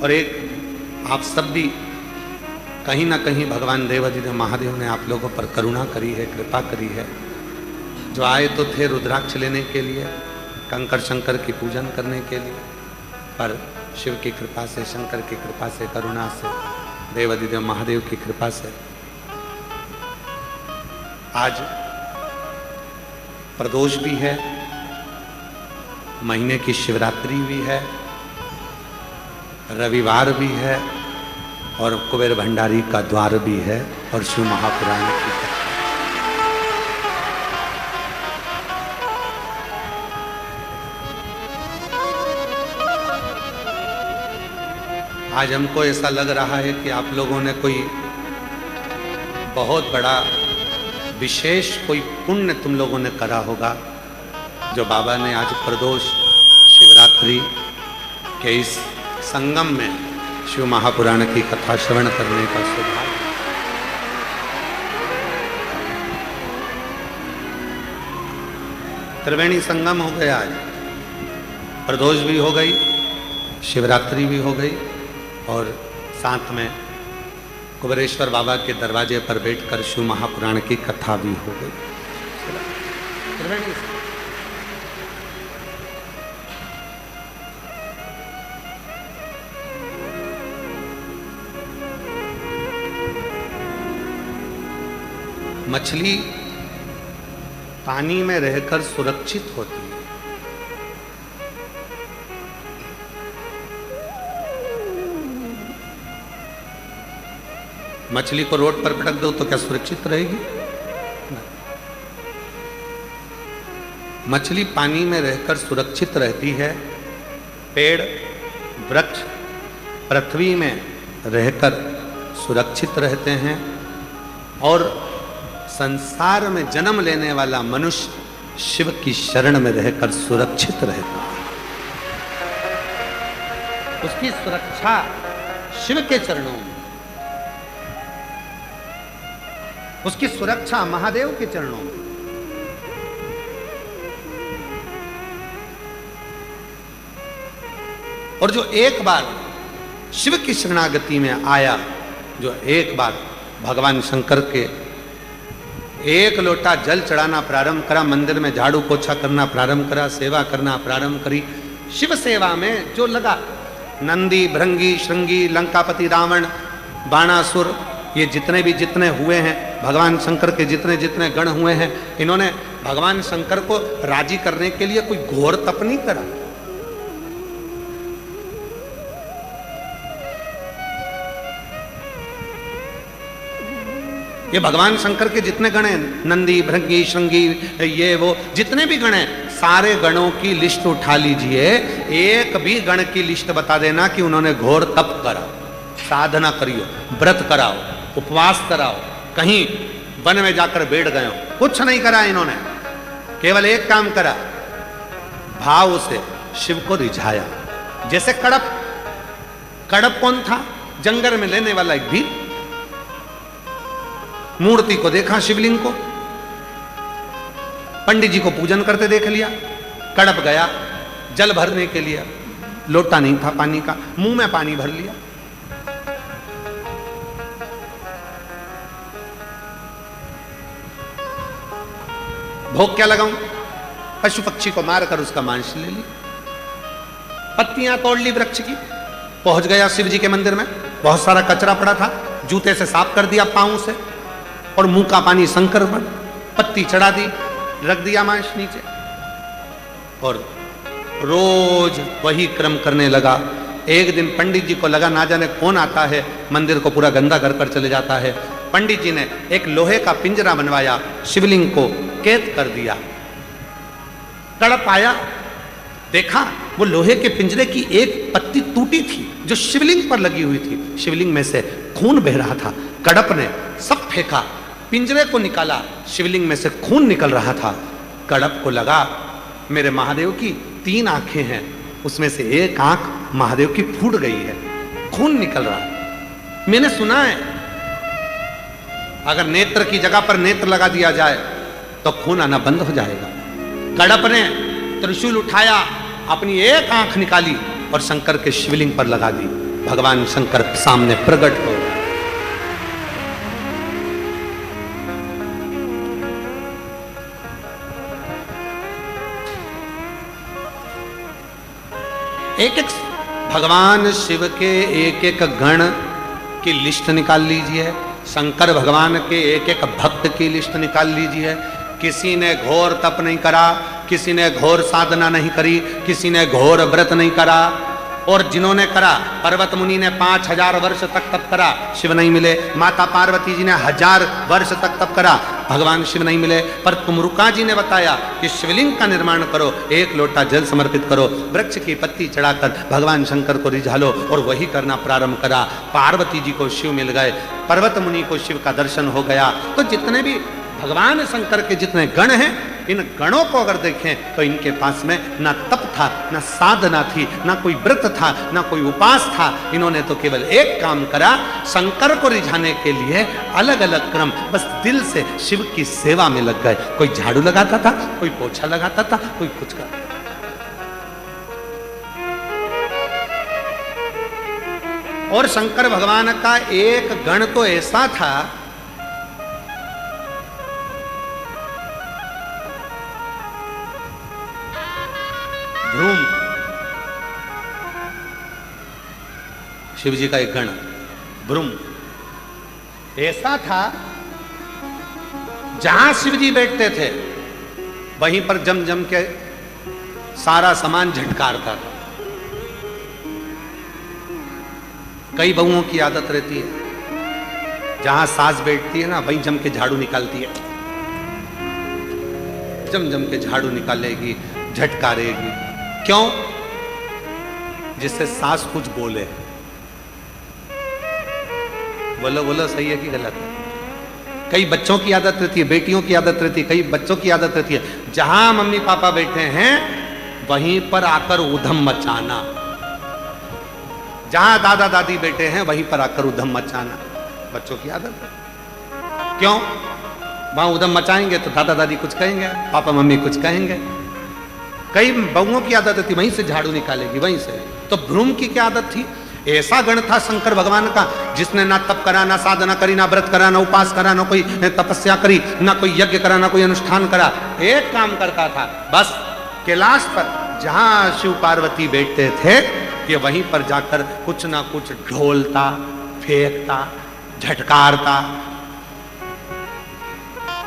और एक आप सब भी कहीं ना कहीं भगवान देवाधिदेव महादेव ने आप लोगों पर करुणा करी है, कृपा करी है। जो आए तो थे रुद्राक्ष लेने के लिए, कंकर शंकर की पूजन करने के लिए, पर शिव की कृपा से, शंकर की कृपा से, करुणा से, देवाधिदेव महादेव की कृपा से आज प्रदोष भी है, महीने की शिवरात्रि भी है, रविवार भी है और कुबेर भंडारी का द्वार भी है और शिव महापुराण की है। आज हमको ऐसा लग रहा है कि आप लोगों ने कोई बहुत बड़ा विशेष कोई पुण्य तुम लोगों ने करा होगा, जो बाबा ने आज प्रदोष शिवरात्रि के इस संगम में शिव महापुराण की कथा श्रवण करने का सौभाग्य। त्रिवेणी संगम हो गया, आज प्रदोष भी हो गई, शिवरात्रि भी हो गई और साथ में कुबेरेश्वर बाबा के दरवाजे पर बैठकर शिव महापुराण की कथा भी हो गई। मछली पानी में रहकर सुरक्षित होती है। मछली को रोड पर पटक दो तो क्या सुरक्षित रहेगी? मछली पानी में रहकर सुरक्षित रहती है। पेड़ वृक्ष पृथ्वी में रहकर सुरक्षित रहते हैं और संसार में जन्म लेने वाला मनुष्य शिव की शरण में रहकर सुरक्षित रहता है। उसकी सुरक्षा शिव के चरणों में, उसकी सुरक्षा महादेव के चरणों में। और जो एक बार शिव की शरणागति में आया, जो एक बार भगवान शंकर के एक लोटा जल चढ़ाना प्रारंभ करा, मंदिर में झाड़ू पोछा करना प्रारंभ करा, सेवा करना प्रारंभ करी, शिव सेवा में जो लगा, नंदी भृंगी श्रृंगी लंकापति रावण बाणासुर, ये जितने हुए हैं, भगवान शंकर के जितने गण हुए हैं, इन्होंने भगवान शंकर को राजी करने के लिए कोई घोर तप नहीं करा। ये भगवान शंकर के जितने गण हैं, नंदी भृंगी श्रृंगी ये वो जितने भी गण हैं, सारे गणों की लिस्ट उठा लीजिए, एक भी गण की लिस्ट बता देना कि उन्होंने घोर तप करा, साधना करियो, व्रत कराओ, उपवास कराओ, कहीं वन में जाकर बैठ गए हो। कुछ नहीं करा इन्होंने, केवल एक काम करा, भाव से शिव को रिझाया। जैसे कड़प कौन था? जंगल में लेने वाला एक भील। मूर्ति को देखा, शिवलिंग को, पंडित जी को पूजन करते देख लिया, कड़प गया जल भरने के लिए, लोटा नहीं था पानी का, मुंह में पानी भर लिया। भोग क्या लगाऊं? पशु पक्षी को मारकर उसका मांस ले ली, पत्तियां तोड़ ली वृक्ष की, पहुंच गया शिव जी के मंदिर में, बहुत सारा कचरा पड़ा था, जूते से साफ कर दिया पांव से, और मुंह का पानी शंकर पर, पत्ती चढ़ा दी, रख दिया मांस नीचे, और रोज वही क्रम करने लगा। एक दिन पंडित जी को लगा ना जाने कौन आता है, मंदिर को पूरा गंदा कर चले जाता है। पंडित जी ने एक लोहे का पिंजरा बनवाया, शिवलिंग को कैद कर दिया। तड़प आया, देखा वो लोहे के पिंजरे की एक पत्ती टूटी थी जो शिवलिंग पर लगी हुई थी, शिवलिंग में से खून बह रहा था। कड़प ने सब फेंका, पिंजरे को निकाला, शिवलिंग में से खून निकल रहा था। कड़प को लगा मेरे महादेव की 3 आंखें हैं, उसमें से एक आंख महादेव की फूट गई है, खून निकल रहा है। मैंने सुना है अगर नेत्र की जगह पर नेत्र लगा दिया जाए तो खून आना बंद हो जाएगा। कड़प ने त्रिशूल उठाया, अपनी एक आंख निकाली और शंकर के शिवलिंग पर लगा दी। भगवान शंकर सामने प्रकट हो गए। एक एक भगवान शिव के एक एक गण की लिस्ट निकाल लीजिए, शंकर भगवान के एक एक भक्त की लिस्ट निकाल लीजिए किसी ने घोर तप नहीं करा, किसी ने घोर साधना नहीं करी, किसी ने घोर व्रत नहीं करा। और जिन्होंने करा, पर्वत मुनि ने 5000 वर्ष तक तप करा, शिव नहीं मिले। माता पार्वती जी ने 1000 वर्ष तक तप करा, भगवान शिव नहीं मिले। पर तुमरुका जी ने बताया कि शिवलिंग का निर्माण करो, 1 लोटा जल समर्पित करो, वृक्ष की पत्ती चढ़ाकर भगवान शंकर को रिझालो, और वही करना प्रारंभ करा। पार्वती जी को शिव मिल गए, पर्वत मुनि को शिव का दर्शन हो गया। तो जितने भी भगवान शंकर के जितने गण हैं, इन गणों को अगर देखें तो इनके पास में ना तप था, ना साधना थी, ना कोई व्रत था, ना कोई उपास था। इन्होंने तो केवल एक काम करा, शंकर को रिझाने के लिए अलग अलग क्रम, बस दिल से शिव की सेवा में लग गए। कोई झाड़ू लगाता था, कोई पोछा लगाता था, कोई कुछ करता। और शंकर भगवान का एक गण तो ऐसा था, भ्रूम, शिव जी का एक गण भ्रूम ऐसा था, जहां शिव जी बैठते थे वहीं पर जम जम के सारा सामान झटकारता था। कई बहुओं की आदत रहती है, जहां सास बैठती है ना, वहीं जम के झाड़ू निकालती है, जम जम के झाड़ू निकालेगी, झटकारेगी। क्यों? जिससे सास कुछ बोले। बोलो बोलो, सही है कि गलत है? कई बच्चों की आदत रहती है, बेटियों की आदत रहती है, कई बच्चों की आदत रहती है, जहां मम्मी पापा बैठे हैं वहीं पर आकर उधम मचाना, जहां दादा दादी बैठे हैं वहीं पर आकर उधम मचाना। बच्चों की आदत है। क्यों? वहां उधम मचाएंगे तो दादा दादी कुछ कहेंगे, पापा मम्मी कुछ कहेंगे। कई बहुओं की आदत थी, वहीं से झाड़ू निकालेगी, वहीं से। तो भ्रूम की क्या आदत थी? ऐसा गण था शंकर भगवान का, जिसने ना तप करा, ना साधना करी, ना व्रत करा, ना उपास करा, ना कोई तपस्या करी, ना कोई यज्ञ करा, ना कोई अनुष्ठान करा। एक काम करता था, बस कैलाश पर जहां शिव पार्वती बैठते थे, ये वहीं पर जाकर कुछ ना कुछ ढोलता, फेंकता, झटकारता।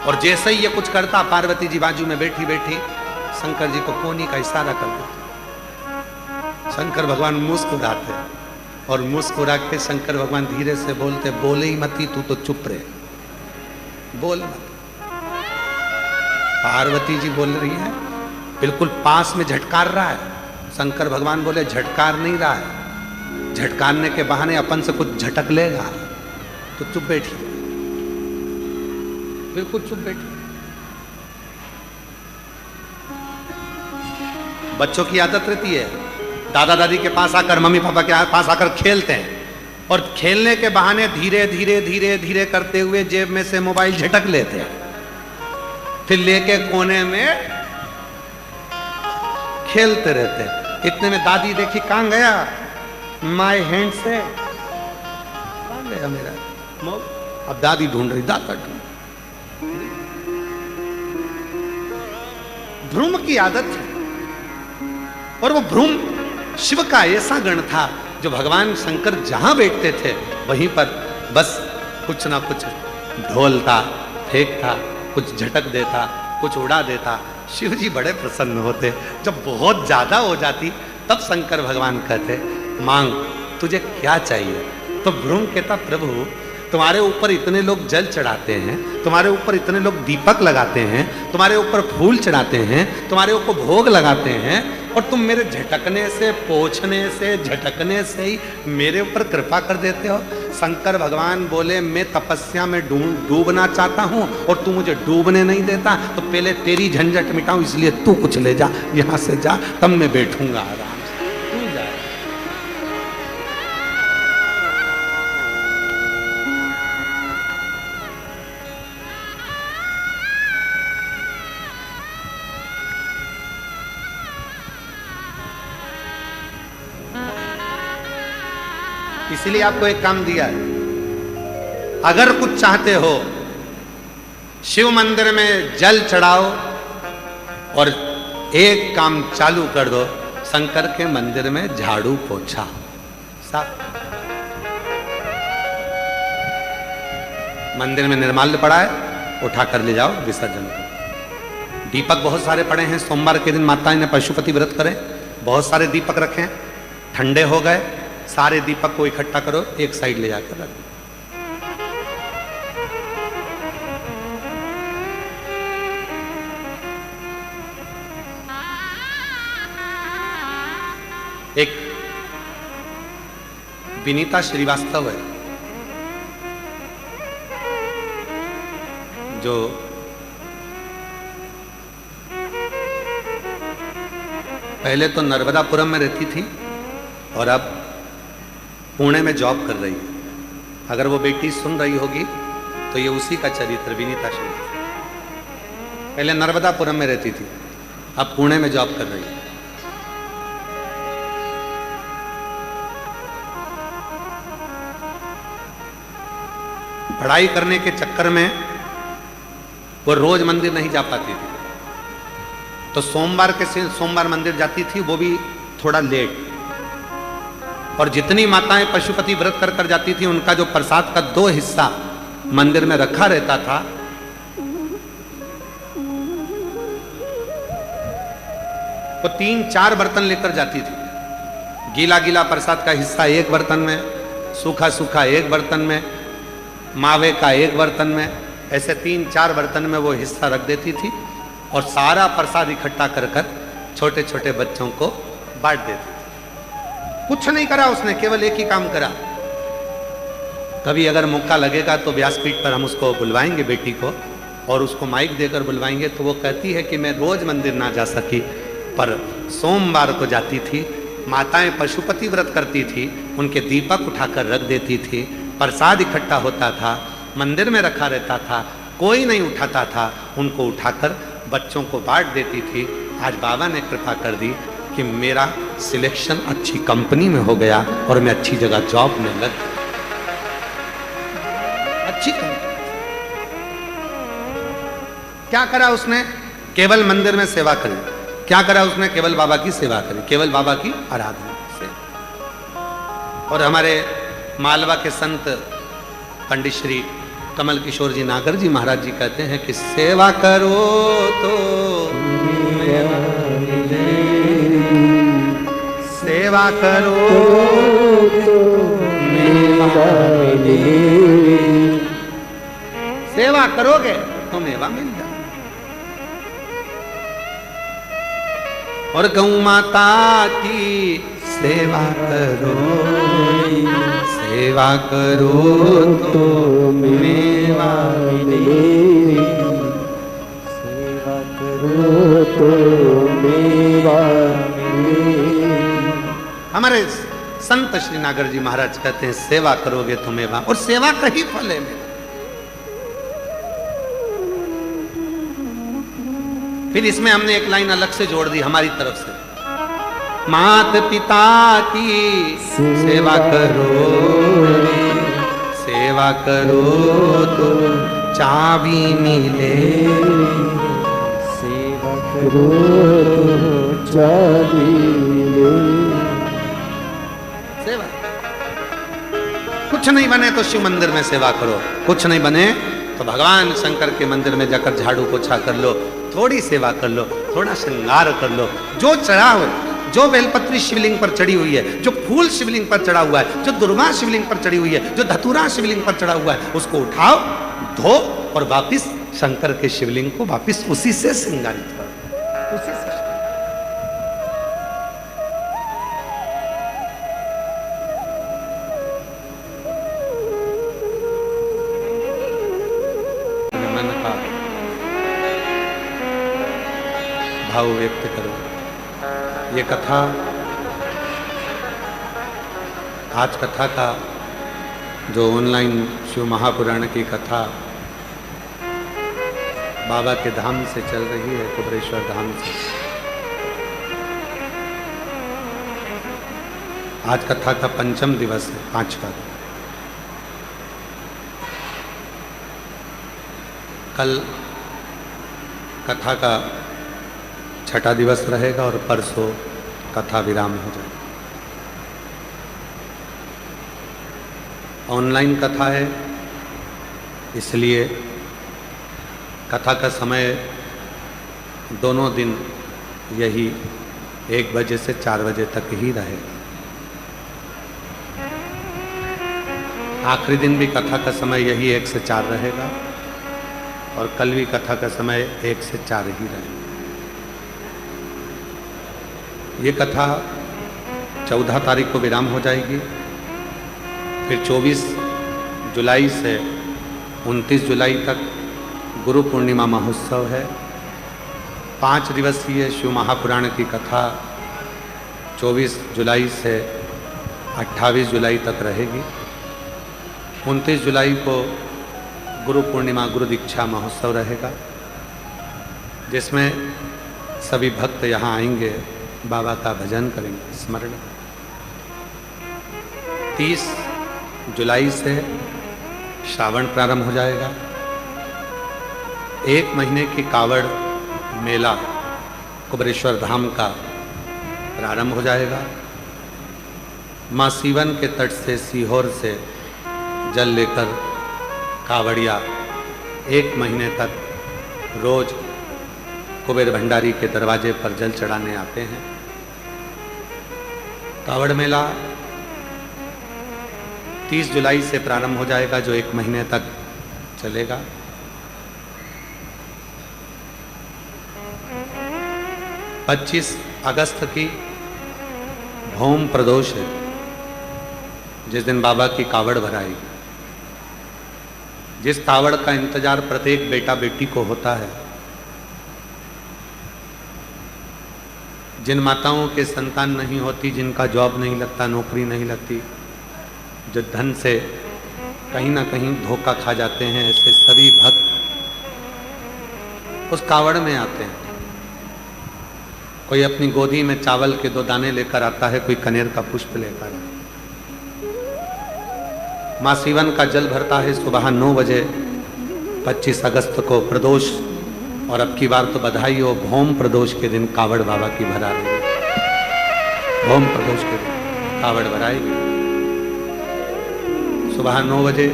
और जैसे ही ये कुछ करता, पार्वती जी बाजू में बैठी बैठी शंकर जी को कोनी का इशारा कर देते। शंकर भगवान मुस्कुराते, और मुस्कुरा के शंकर भगवान धीरे से बोलते, बोले ही मती, तू तो चुप रहे, बोल मत। पार्वती जी बोल रही है, बिल्कुल पास में झटकार रहा है। शंकर भगवान बोले, झटकार नहीं रहा है, झटकारने के बहाने अपन से कुछ झटक लेगा, तो चुप बैठी, बिल्कुल चुप बैठी। बच्चों की आदत रहती है, दादा दादी के पास आकर, मम्मी पापा के पास आकर खेलते हैं, और खेलने के बहाने धीरे धीरे धीरे धीरे करते हुए जेब में से मोबाइल झटक लेते हैं, फिर लेके कोने में खेलते रहते हैं। इतने में दादी देखी, कहां गया माय हैंड से, कहां गया मेरा मोबाइल? अब दादी ढूंढ रही, दादा ढूंढ। भ्रूम की आदत थी, और वो भ्रूम शिव का ऐसा गण था, जो भगवान शंकर जहां बैठते थे वहीं पर बस कुछ ना कुछ ढोलता, फेंकता, कुछ झटक देता, कुछ उड़ा देता। शिव जी बड़े प्रसन्न होते। जब बहुत ज्यादा हो जाती, तब शंकर भगवान कहते, मांग, तुझे क्या चाहिए? तो भ्रूम कहता, प्रभु तुम्हारे ऊपर इतने लोग जल चढ़ाते हैं, तुम्हारे ऊपर इतने लोग दीपक लगाते हैं, तुम्हारे ऊपर फूल चढ़ाते हैं, तुम्हारे ऊपर भोग लगाते हैं, और तुम मेरे झटकने से, पोंछने से, झटकने से ही मेरे ऊपर कृपा कर देते हो। शंकर भगवान बोले, मैं तपस्या में डूबना चाहता हूं और तू मुझे डूबने नहीं देता, तो पहले तेरी झंझट मिटाऊं, इसलिए तू कुछ ले जा, यहां से जा, तब मैं बैठूंगा आराम से, तू जा। इसीलिए आपको एक काम दिया है, अगर कुछ चाहते हो, शिव मंदिर में जल चढ़ाओ और एक काम चालू कर दो, शंकर के मंदिर में झाड़ू पोछा साफ। मंदिर में निर्माल्य पड़ा है, उठा कर ले जाओ, विसर्जन करो। दीपक बहुत सारे पड़े हैं, सोमवार के दिन माताएं ने पशुपति व्रत करें, बहुत सारे दीपक रखें, ठंडे हो गए, सारे दीपक को इकट्ठा करो, एक साइड ले जाकर रख दो। एक विनीता श्रीवास्तव है जो पहले तो नर्मदापुरम में रहती थी और अब पुणे में जॉब कर रही है। अगर वो बेटी सुन रही होगी तो ये उसी का चरित्र, विनीता श्रीवास्तव। पहले नर्मदापुरम में रहती थी, अब पुणे में जॉब कर रही है। पढ़ाई करने के चक्कर में वो रोज मंदिर नहीं जा पाती थी, तो सोमवार मंदिर जाती थी, वो भी थोड़ा लेट। और जितनी माताएं पशुपति व्रत कर कर जाती थी, उनका जो प्रसाद का 2 हिस्सा मंदिर में रखा रहता था, वो 3-4 बर्तन लेकर जाती थी। गीला गीला प्रसाद का हिस्सा एक बर्तन में, सूखा सूखा एक बर्तन में, मावे का एक बर्तन में, ऐसे 3-4 बर्तन में वो हिस्सा रख देती थी और सारा प्रसाद इकट्ठा कर कर छोटे छोटे बच्चों को बांट देती थी। कुछ नहीं करा उसने, केवल एक ही काम करा। कभी अगर मौका लगेगा तो व्यासपीठ पर हम उसको बुलवाएंगे, बेटी को, और उसको माइक देकर बुलवाएंगे, तो वो कहती है कि मैं रोज मंदिर ना जा सकी, पर सोमवार को जाती थी। माताएं पशुपति व्रत करती थी, उनके दीपक उठाकर रख देती थी, प्रसाद इकट्ठा होता था, मंदिर में रखा रहता था, कोई नहीं उठाता था, उनको उठाकर बच्चों को बांट देती थी। आज बाबा ने कृपा कर दी कि मेरा सिलेक्शन अच्छी कंपनी में हो गया और मैं अच्छी जगह जॉब में लग गया। अच्छी कंपनी। क्या करा उसने? केवल मंदिर में सेवा करी। क्या करा उसने? केवल बाबा की सेवा करी, केवल बाबा की आराधना से। और हमारे मालवा के संत पंडित श्री कमल किशोर जी नागर जी महाराज जी कहते हैं कि सेवा करो तो सेवा करो तो सेवा करोगे तो मेवा मिल जाए। और गौ माता की सेवा करो, सेवा करो तो मेवा मिले, सेवा करो तो मेवा मिले। हमारे संत श्री नागर जी महाराज कहते हैं सेवा करोगे तो मेवा, और सेवा का ही फल है मेरा। फिर इसमें हमने एक लाइन अलग से जोड़ दी हमारी तरफ से, मात पिता की सेवा करो, सेवा करो तो चाबी मिले, सेवा करो तो चाबी मिले। सेवा। कुछ नहीं बने तो शिव मंदिर में सेवा करो, कुछ नहीं बने तो भगवान शंकर के मंदिर में जाकर झाड़ू पोछा कर लो, थोड़ी सेवा कर लो, थोड़ा श्रृंगार कर लो। जो चढ़ा हुआ, जो बेलपत्री शिवलिंग पर चढ़ी हुई है, जो फूल शिवलिंग पर चढ़ा हुआ है, जो दुर्वा शिवलिंग पर चढ़ी हुई है, जो धतूरा शिवलिंग पर चढ़ा हुआ है, उसको उठाओ, धो और वापिस शंकर के शिवलिंग को वापिस उसी से श्रृंगारित करो, उसी से। मन का भाव व्यक्त करो। ये कथा, आज कथा का जो ऑनलाइन शिव महापुराण की कथा बाबा के धाम से चल रही है, कुबरेश्वर धाम से, आज कथा का 5वां दिवस है, 5वां। कल कथा का 6ठा दिवस रहेगा और परसों कथा विराम हो जाएगा। ऑनलाइन कथा है, इसलिए कथा का समय दोनों दिन यही 1 बजे से 4 बजे तक ही रहेगा। आखिरी दिन भी कथा का समय यही 1 से 4 रहेगा और कल भी कथा का समय 1 से 4 ही रहेगा। ये कथा 14 तारीख को विराम हो जाएगी। फिर 24 जुलाई से 29 जुलाई तक गुरु पूर्णिमा महोत्सव है। 5 दिवसीय शिव महापुराण की कथा 24 जुलाई से 28 जुलाई तक रहेगी। 29 जुलाई को गुरु पूर्णिमा गुरु दीक्षा महोत्सव रहेगा, जिसमें सभी भक्त यहाँ आएंगे, बाबा का भजन करेंगे, स्मरण। 30 जुलाई से श्रावण प्रारंभ हो जाएगा। 1 महीने की कावड़ मेला कुबरेश्वर धाम का प्रारंभ हो जाएगा। माँ सीवन के तट से सीहोर से जल लेकर कावड़िया 1 महीने तक रोज कुबेर भंडारी के दरवाजे पर जल चढ़ाने आते हैं। कावड़ मेला 30 जुलाई से प्रारंभ हो जाएगा, जो 1 महीने तक चलेगा। पच्चीस अगस्त की भौम प्रदोष है, जिस दिन बाबा की कावड़ भराएगी। जिस कावड़ का इंतजार प्रत्येक बेटा बेटी को होता है, जिन माताओं के संतान नहीं होती, जिनका जॉब नहीं लगता, नौकरी नहीं लगती, जो धन से कहीं ना कहीं धोखा खा जाते हैं, ऐसे सभी भक्त उस कावड़ में आते हैं। कोई अपनी गोदी में चावल के 2 दाने लेकर आता है, कोई कनेर का पुष्प लेकर आता है। माँ सीवन का जल भरता है सुबह 9 बजे 25 अगस्त को प्रदोष, और अब की बार तो बधाई हो, भौम प्रदोष के दिन कावड़ बाबा की भरा रही है। भौम प्रदोष के दिन कावड़ भराएगी। सुबह 9 बजे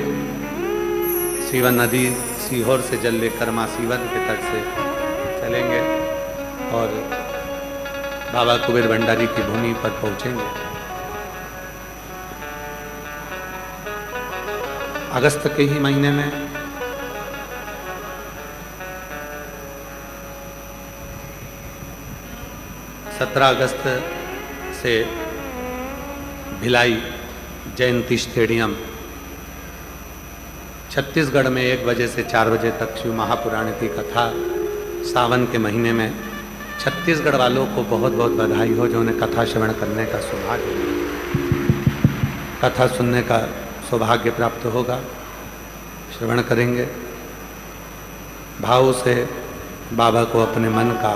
सीवन नदी सीहोर से जल लेकर माँ सीवन के तट से चलेंगे और बाबा कुबेर भंडारी की भूमि पर पहुंचेंगे। अगस्त के ही महीने में अगस्त से भिलाई जयंती स्टेडियम छत्तीसगढ़ में 1 बजे से 4 बजे तक शिव महापुराण की कथा सावन के महीने में। छत्तीसगढ़ वालों को बहुत बहुत बधाई हो, जो उन्हें कथा श्रवण करने का सौभाग्य, कथा सुनने का सौभाग्य प्राप्त होगा। श्रवण करेंगे, भाव से बाबा को अपने मन का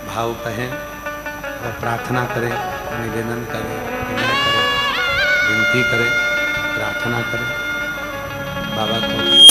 भाव कहें और प्रार्थना करें, निवेदन करें, विनय करें, विनती करें, प्रार्थना करें बाबा को।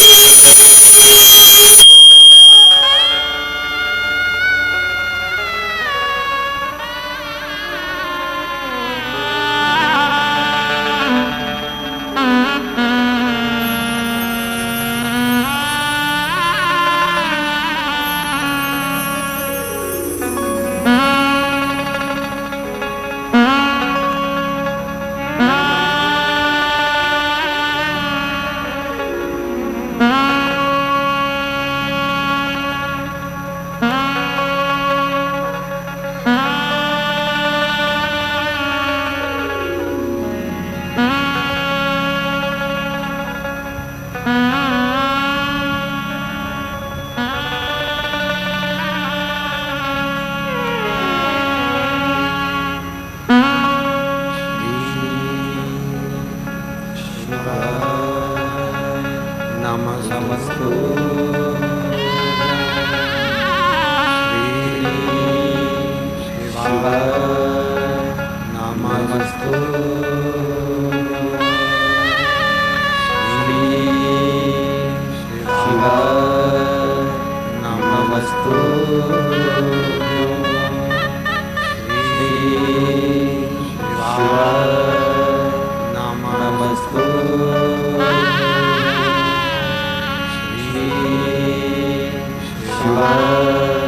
Shiva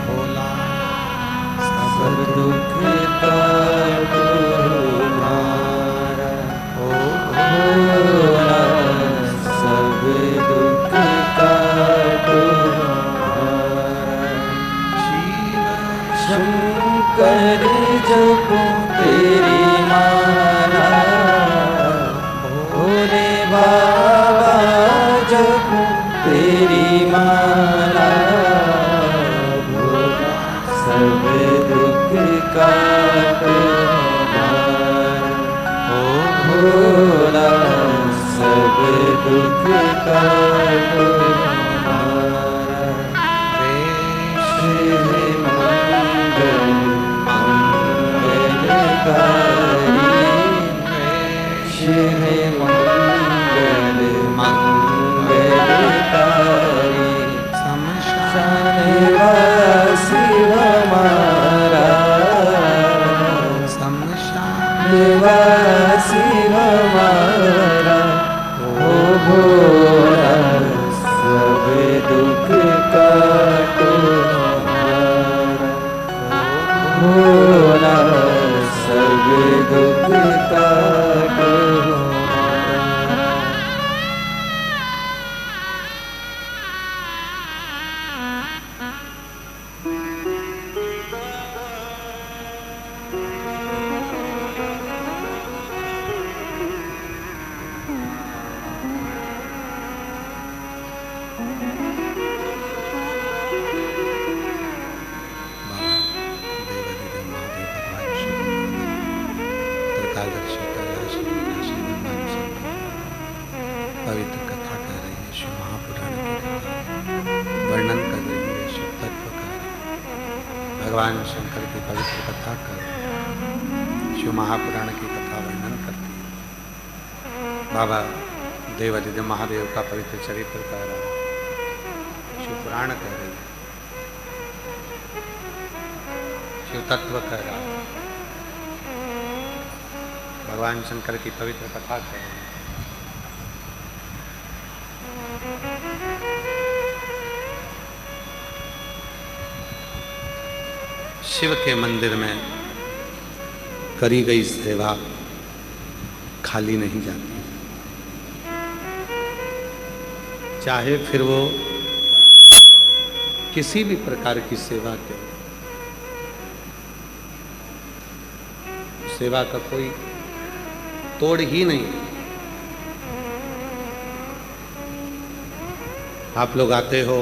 भोला सब दुख काटो हमारा, ओ भोला सब दुख काटो हमारा। शंकर जपो तेरी माला, भोले बाबा जपो तेरी माला, भोला सब दुख काटो हमारा, ओ भोला सब दुख काटो हमारा। शिव मंगल मंगलकारी, शिव मंगल मंगलकारी, शमशान वासी हमारा, शमशान वासी हमारा, ओ भोला सब दुख काटो हमारा, ओ भोला सब दुख काटो हमारा। पवित्र कथा कर रही है, शिव महापुराण की कथा वर्णन कर रही है, शिव तत्व का भगवान शंकर की पवित्र कथा कर शिव महापुराण की कथा वर्णन करती है। बाबा देवादिदेव महादेव का पवित्र चरित्र कह रहा है, शिव पुराण कह रही है, शिव तत्व कह रहा है, भगवान शंकर की पवित्र कथा कर रही है। शिव के मंदिर में करी गई सेवा खाली नहीं जाती, चाहे फिर वो किसी भी प्रकार की सेवा के, सेवा का कोई तोड़ ही नहीं। आप लोग आते हो,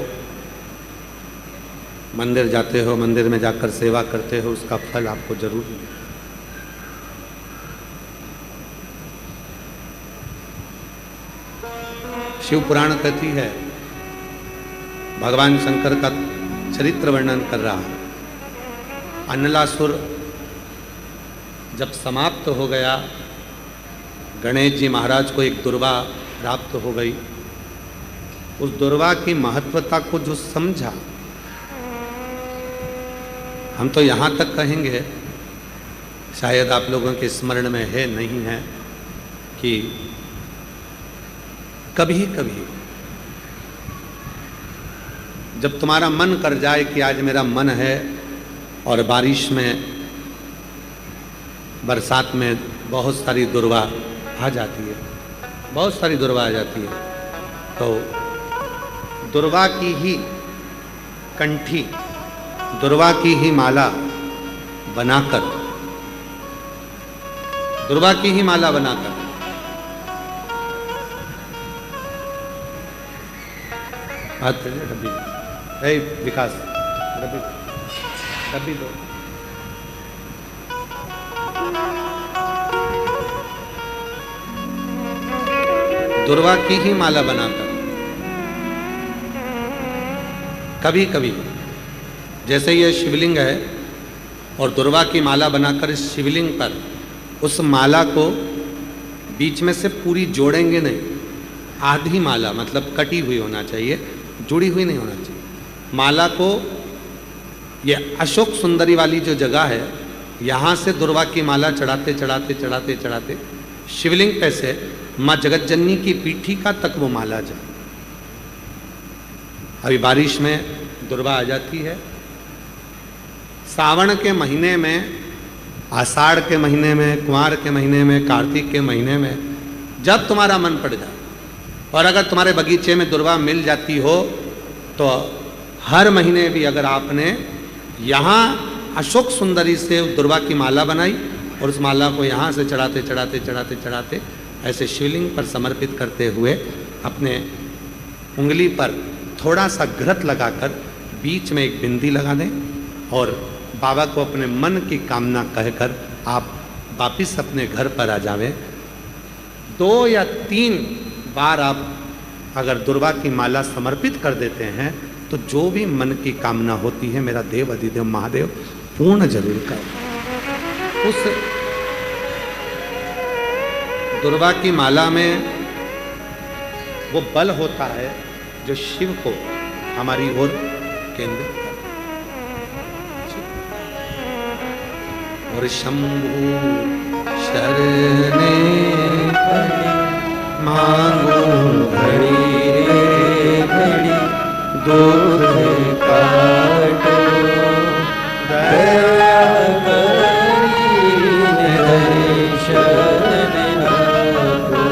मंदिर जाते हो, मंदिर में जाकर सेवा करते हो, उसका फल आपको जरूर मिलेगा। शिव पुराण कहती है, भगवान शंकर का चरित्र वर्णन कर रहा है। अनलासुर जब समाप्त हो गया, गणेश जी महाराज को एक दुर्वा प्राप्त हो गई। उस दुर्वा की महत्वता को जो समझा, हम तो यहाँ तक कहेंगे, शायद आप लोगों के स्मरण में है नहीं है, कि कभी कभी जब तुम्हारा मन कर जाए कि आज मेरा मन है और बारिश में, बरसात में बहुत सारी दुर्वा आ जाती है, बहुत सारी दुर्वा आ जाती है, तो दुर्वा की ही कंठी, दुर्वा की ही माला बनाकर, दुर्वा की ही माला बनाकर बात करिए। डब्बी विकास, डब्बी दो। दुर्वा की ही माला बनाकर कभी कभी, जैसे ये शिवलिंग है और दुर्वा की माला बनाकर इस शिवलिंग पर उस माला को बीच में से पूरी जोड़ेंगे नहीं, आधी माला, मतलब कटी हुई होना चाहिए, जुड़ी हुई नहीं होना चाहिए। माला को, ये अशोक सुंदरी वाली जो जगह है, यहाँ से दुर्वा की माला चढ़ाते चढ़ाते चढ़ाते चढ़ाते शिवलिंग कैसे माँ जगतजननी की पीठी का तक वो माला जाए। अभी बारिश में दुर्वा आ जाती है। सावन के महीने में, आषाढ़ के महीने में, कुंवार के महीने में, कार्तिक के महीने में, जब तुम्हारा मन पड़ जाए और अगर तुम्हारे बगीचे में दुर्वा मिल जाती हो तो हर महीने भी अगर आपने यहाँ अशोक सुंदरी से दुर्वा की माला बनाई और उस माला को यहाँ से चढ़ाते चढ़ाते चढ़ाते चढ़ाते ऐसे शिवलिंग पर समर्पित करते हुए अपने उंगली पर थोड़ा सा घृत लगाकर बीच में एक बिंदी लगा दें और बाबा को अपने मन की कामना कहकर आप वापिस अपने घर पर आ जावें। 2 या 3 बार आप अगर दुर्वा की माला समर्पित कर देते हैं तो जो भी मन की कामना होती है मेरा देव अधिदेव महादेव पूर्ण जरूर कर। उस दुर्वा की माला में वो बल होता है जो शिव को हमारी ओर केंद्रित करता है। और शंभु शरणे मांगो घड़ी रे घड़ी दुख काटो दया करीने दर्शन नाको।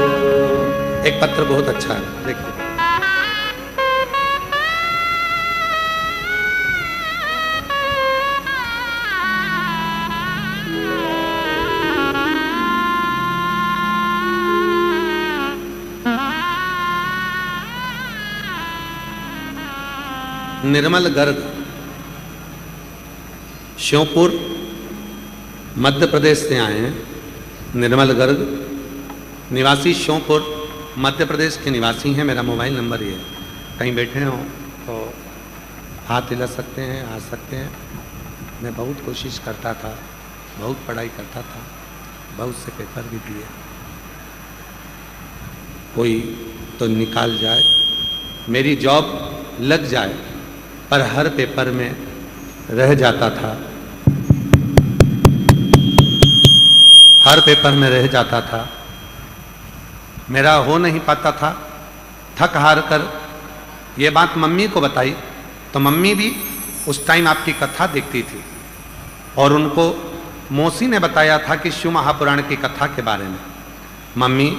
एक पत्र बहुत अच्छा है, देखिए। निर्मल गर्ग, श्योपुर मध्य प्रदेश से आए हैं। निर्मल गर्ग निवासी श्योपुर मध्य प्रदेश के निवासी हैं। मेरा मोबाइल नंबर ये है, कहीं बैठे हों तो हाथ हिला सकते हैं, आ सकते हैं। मैं बहुत कोशिश करता था, बहुत पढ़ाई करता था, बहुत से पेपर भी दिए, कोई तो निकाल जाए, मेरी जॉब लग जाए, पर हर पेपर में रह जाता था, हर पेपर में रह जाता था, मेरा हो नहीं पाता था। थक हार कर ये बात मम्मी को बताई तो मम्मी भी उस टाइम आपकी कथा देखती थी और उनको मौसी ने बताया था कि शिव महापुराण की कथा के बारे में। मम्मी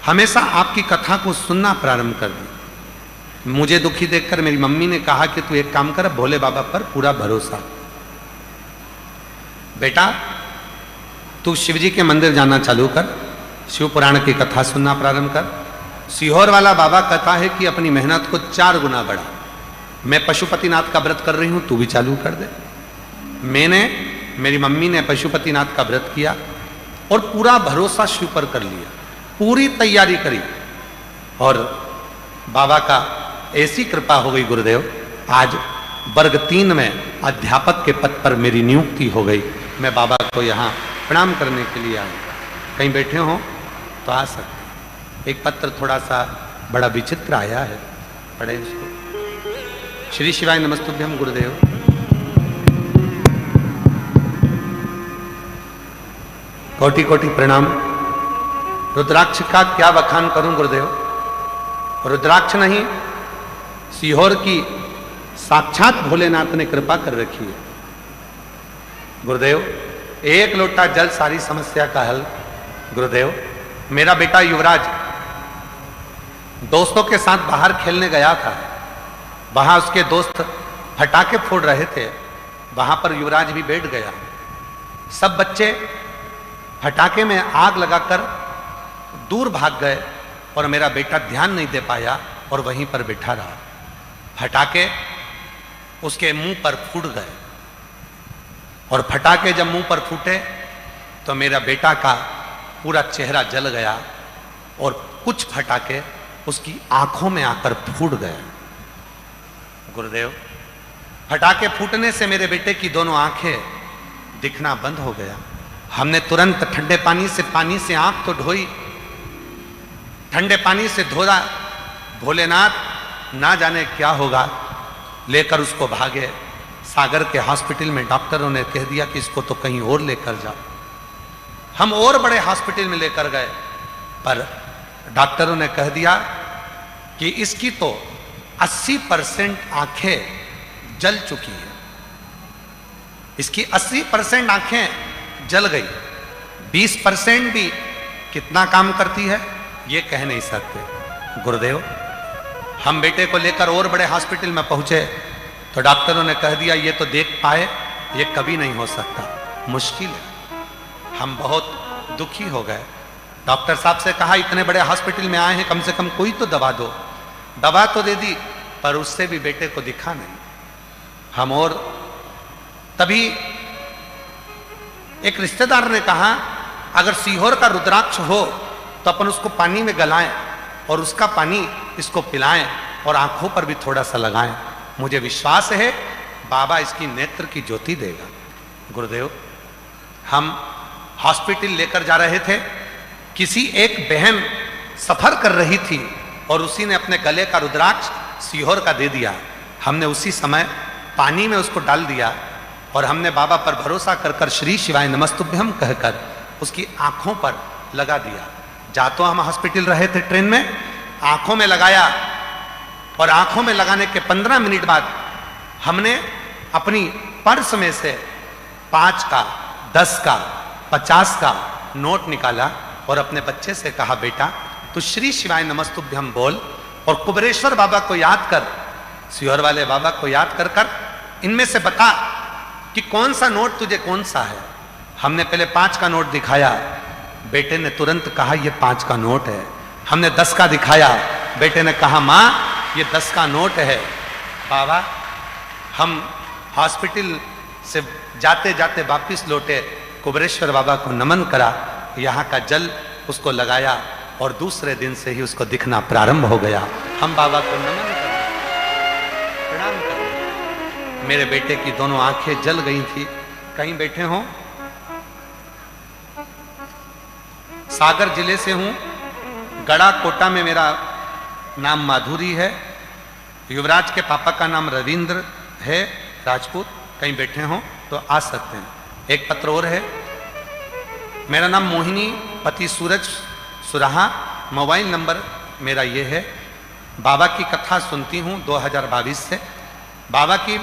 हमेशा आपकी कथा को सुनना प्रारंभ कर दी। मुझे दुखी देखकर मेरी मम्मी ने कहा कि तू एक काम कर, भोले बाबा पर पूरा भरोसा, बेटा तू शिवजी के मंदिर जाना चालू कर, शिव पुराण की कथा सुनना प्रारंभ कर। सीहोर वाला बाबा कहता है कि अपनी मेहनत को 4 गुना बढ़ा। मैं पशुपतिनाथ का व्रत कर रही हूं, तू भी चालू कर दे। मेरी मम्मी ने पशुपतिनाथ का व्रत किया और पूरा भरोसा शिव पर कर लिया, पूरी तैयारी करी और बाबा का ऐसी कृपा हो गई गुरुदेव, आज वर्ग 3 में अध्यापक के पद पर मेरी नियुक्ति हो गई। मैं बाबा को यहाँ प्रणाम करने के लिए आया। कहीं बैठे हो तो आ सकते। एक पत्र थोड़ा सा बड़ा विचित्र आया है, पढ़े इसको। श्री शिवाय नमस्तुभ्यम गुरुदेव। कोटि कोटि प्रणाम। रुद्राक्ष का क्या बखान करूं गुरुदेव। रुद्राक्ष नहीं, सीहोर की साक्षात भोलेनाथ ने कृपा कर रखी है गुरुदेव। 1 लोटा जल सारी समस्या का हल गुरुदेव। मेरा बेटा युवराज दोस्तों के साथ बाहर खेलने गया था, वहां उसके दोस्त फटाके फोड़ रहे थे, वहां पर युवराज भी बैठ गया। सब बच्चे फटाके में आग लगाकर दूर भाग गए और मेरा बेटा ध्यान नहीं दे पाया और वहीं पर बैठा रहा। फटाके उसके मुंह पर फूट गए और फटाके जब मुंह पर फूटे तो मेरा बेटा का पूरा चेहरा जल गया और कुछ फटाके उसकी आंखों में आकर फूट गए गुरुदेव। फटाके फूटने से मेरे बेटे की दोनों आंखें दिखना बंद हो गया। हमने तुरंत ठंडे पानी से आंख तो धोई, ठंडे पानी से धोया। भोलेनाथ ना जाने क्या होगा, लेकर उसको भागे। सागर के हॉस्पिटल में डॉक्टरों ने कह दिया कि इसको तो कहीं और लेकर जाओ। हम और बड़े हॉस्पिटल में लेकर गए, पर डॉक्टरों ने कह दिया कि इसकी तो 80% आंखें जल चुकी है। इसकी 80% आंखें जल गई, 20% भी कितना काम करती है ये कह नहीं सकते। गुरुदेव, हम बेटे को लेकर और बड़े हॉस्पिटल में पहुंचे तो डॉक्टरों ने कह दिया ये तो देख पाए, ये कभी नहीं हो सकता, मुश्किल है। हम बहुत दुखी हो गए। डॉक्टर साहब से कहा इतने बड़े हॉस्पिटल में आए हैं, कम से कम कोई तो दवा दो। दवा तो दे दी पर उससे भी बेटे को दिखा नहीं। हम और तभी एक रिश्तेदार ने कहा अगर सीहोर का रुद्राक्ष हो तो अपन उसको पानी में गलाएं और उसका पानी इसको पिलाएं और आंखों पर भी थोड़ा सा लगाएं। मुझे विश्वास है बाबा इसकी नेत्र की ज्योति देगा। गुरुदेव, हम हॉस्पिटल लेकर जा रहे थे, किसी एक बहन सफर कर रही थी और उसी ने अपने गले का रुद्राक्ष सीहोर का दे दिया। हमने उसी समय पानी में उसको डाल दिया और हमने बाबा पर भरोसा कर कर श्री शिवाय नमस्तुभ्यम कहकर उसकी आंखों पर लगा दिया। जा तो हम हॉस्पिटल रहे थे ट्रेन में, आंखों में लगाया और आंखों में लगाने के 15 मिनट बाद हमने अपनी पर्स में से 5 का, 10 का, 50 का नोट निकाला और अपने बच्चे से कहा बेटा तू श्री शिवाय नमस्तुभ्यम बोल और कुबेरेश्वर बाबा को याद कर, सीहोर वाले बाबा को याद कर कर इनमें से बता कि कौन सा नोट तुझे कौन सा है। हमने पहले 5 का नोट दिखाया, बेटे ने तुरंत कहा ये 5 का नोट है। हमने 10 का दिखाया, बेटे ने कहा माँ ये 10 का नोट है। बाबा, हम हॉस्पिटल से जाते जाते वापिस लौटे, कुबेरेश्वर बाबा को नमन करा, यहाँ का जल उसको लगाया और दूसरे दिन से ही उसको दिखना प्रारंभ हो गया। हम बाबा को नमन कर प्रणाम कर। मेरे बेटे की दोनों आंखें जल गई थी। कहीं बैठे हों, सागर जिले से हूं, गड़ा कोटा में मेरा नाम माधुरी है, युवराज के पापा का नाम रविंद्र है राजपूत। कहीं बैठे हों तो आ सकते हैं। एक पत्र और है, मेरा नाम मोहिनी, पति सूरज सुराहा, मोबाइल नंबर मेरा ये है। बाबा की कथा सुनती हूँ 2022 से, बाबा की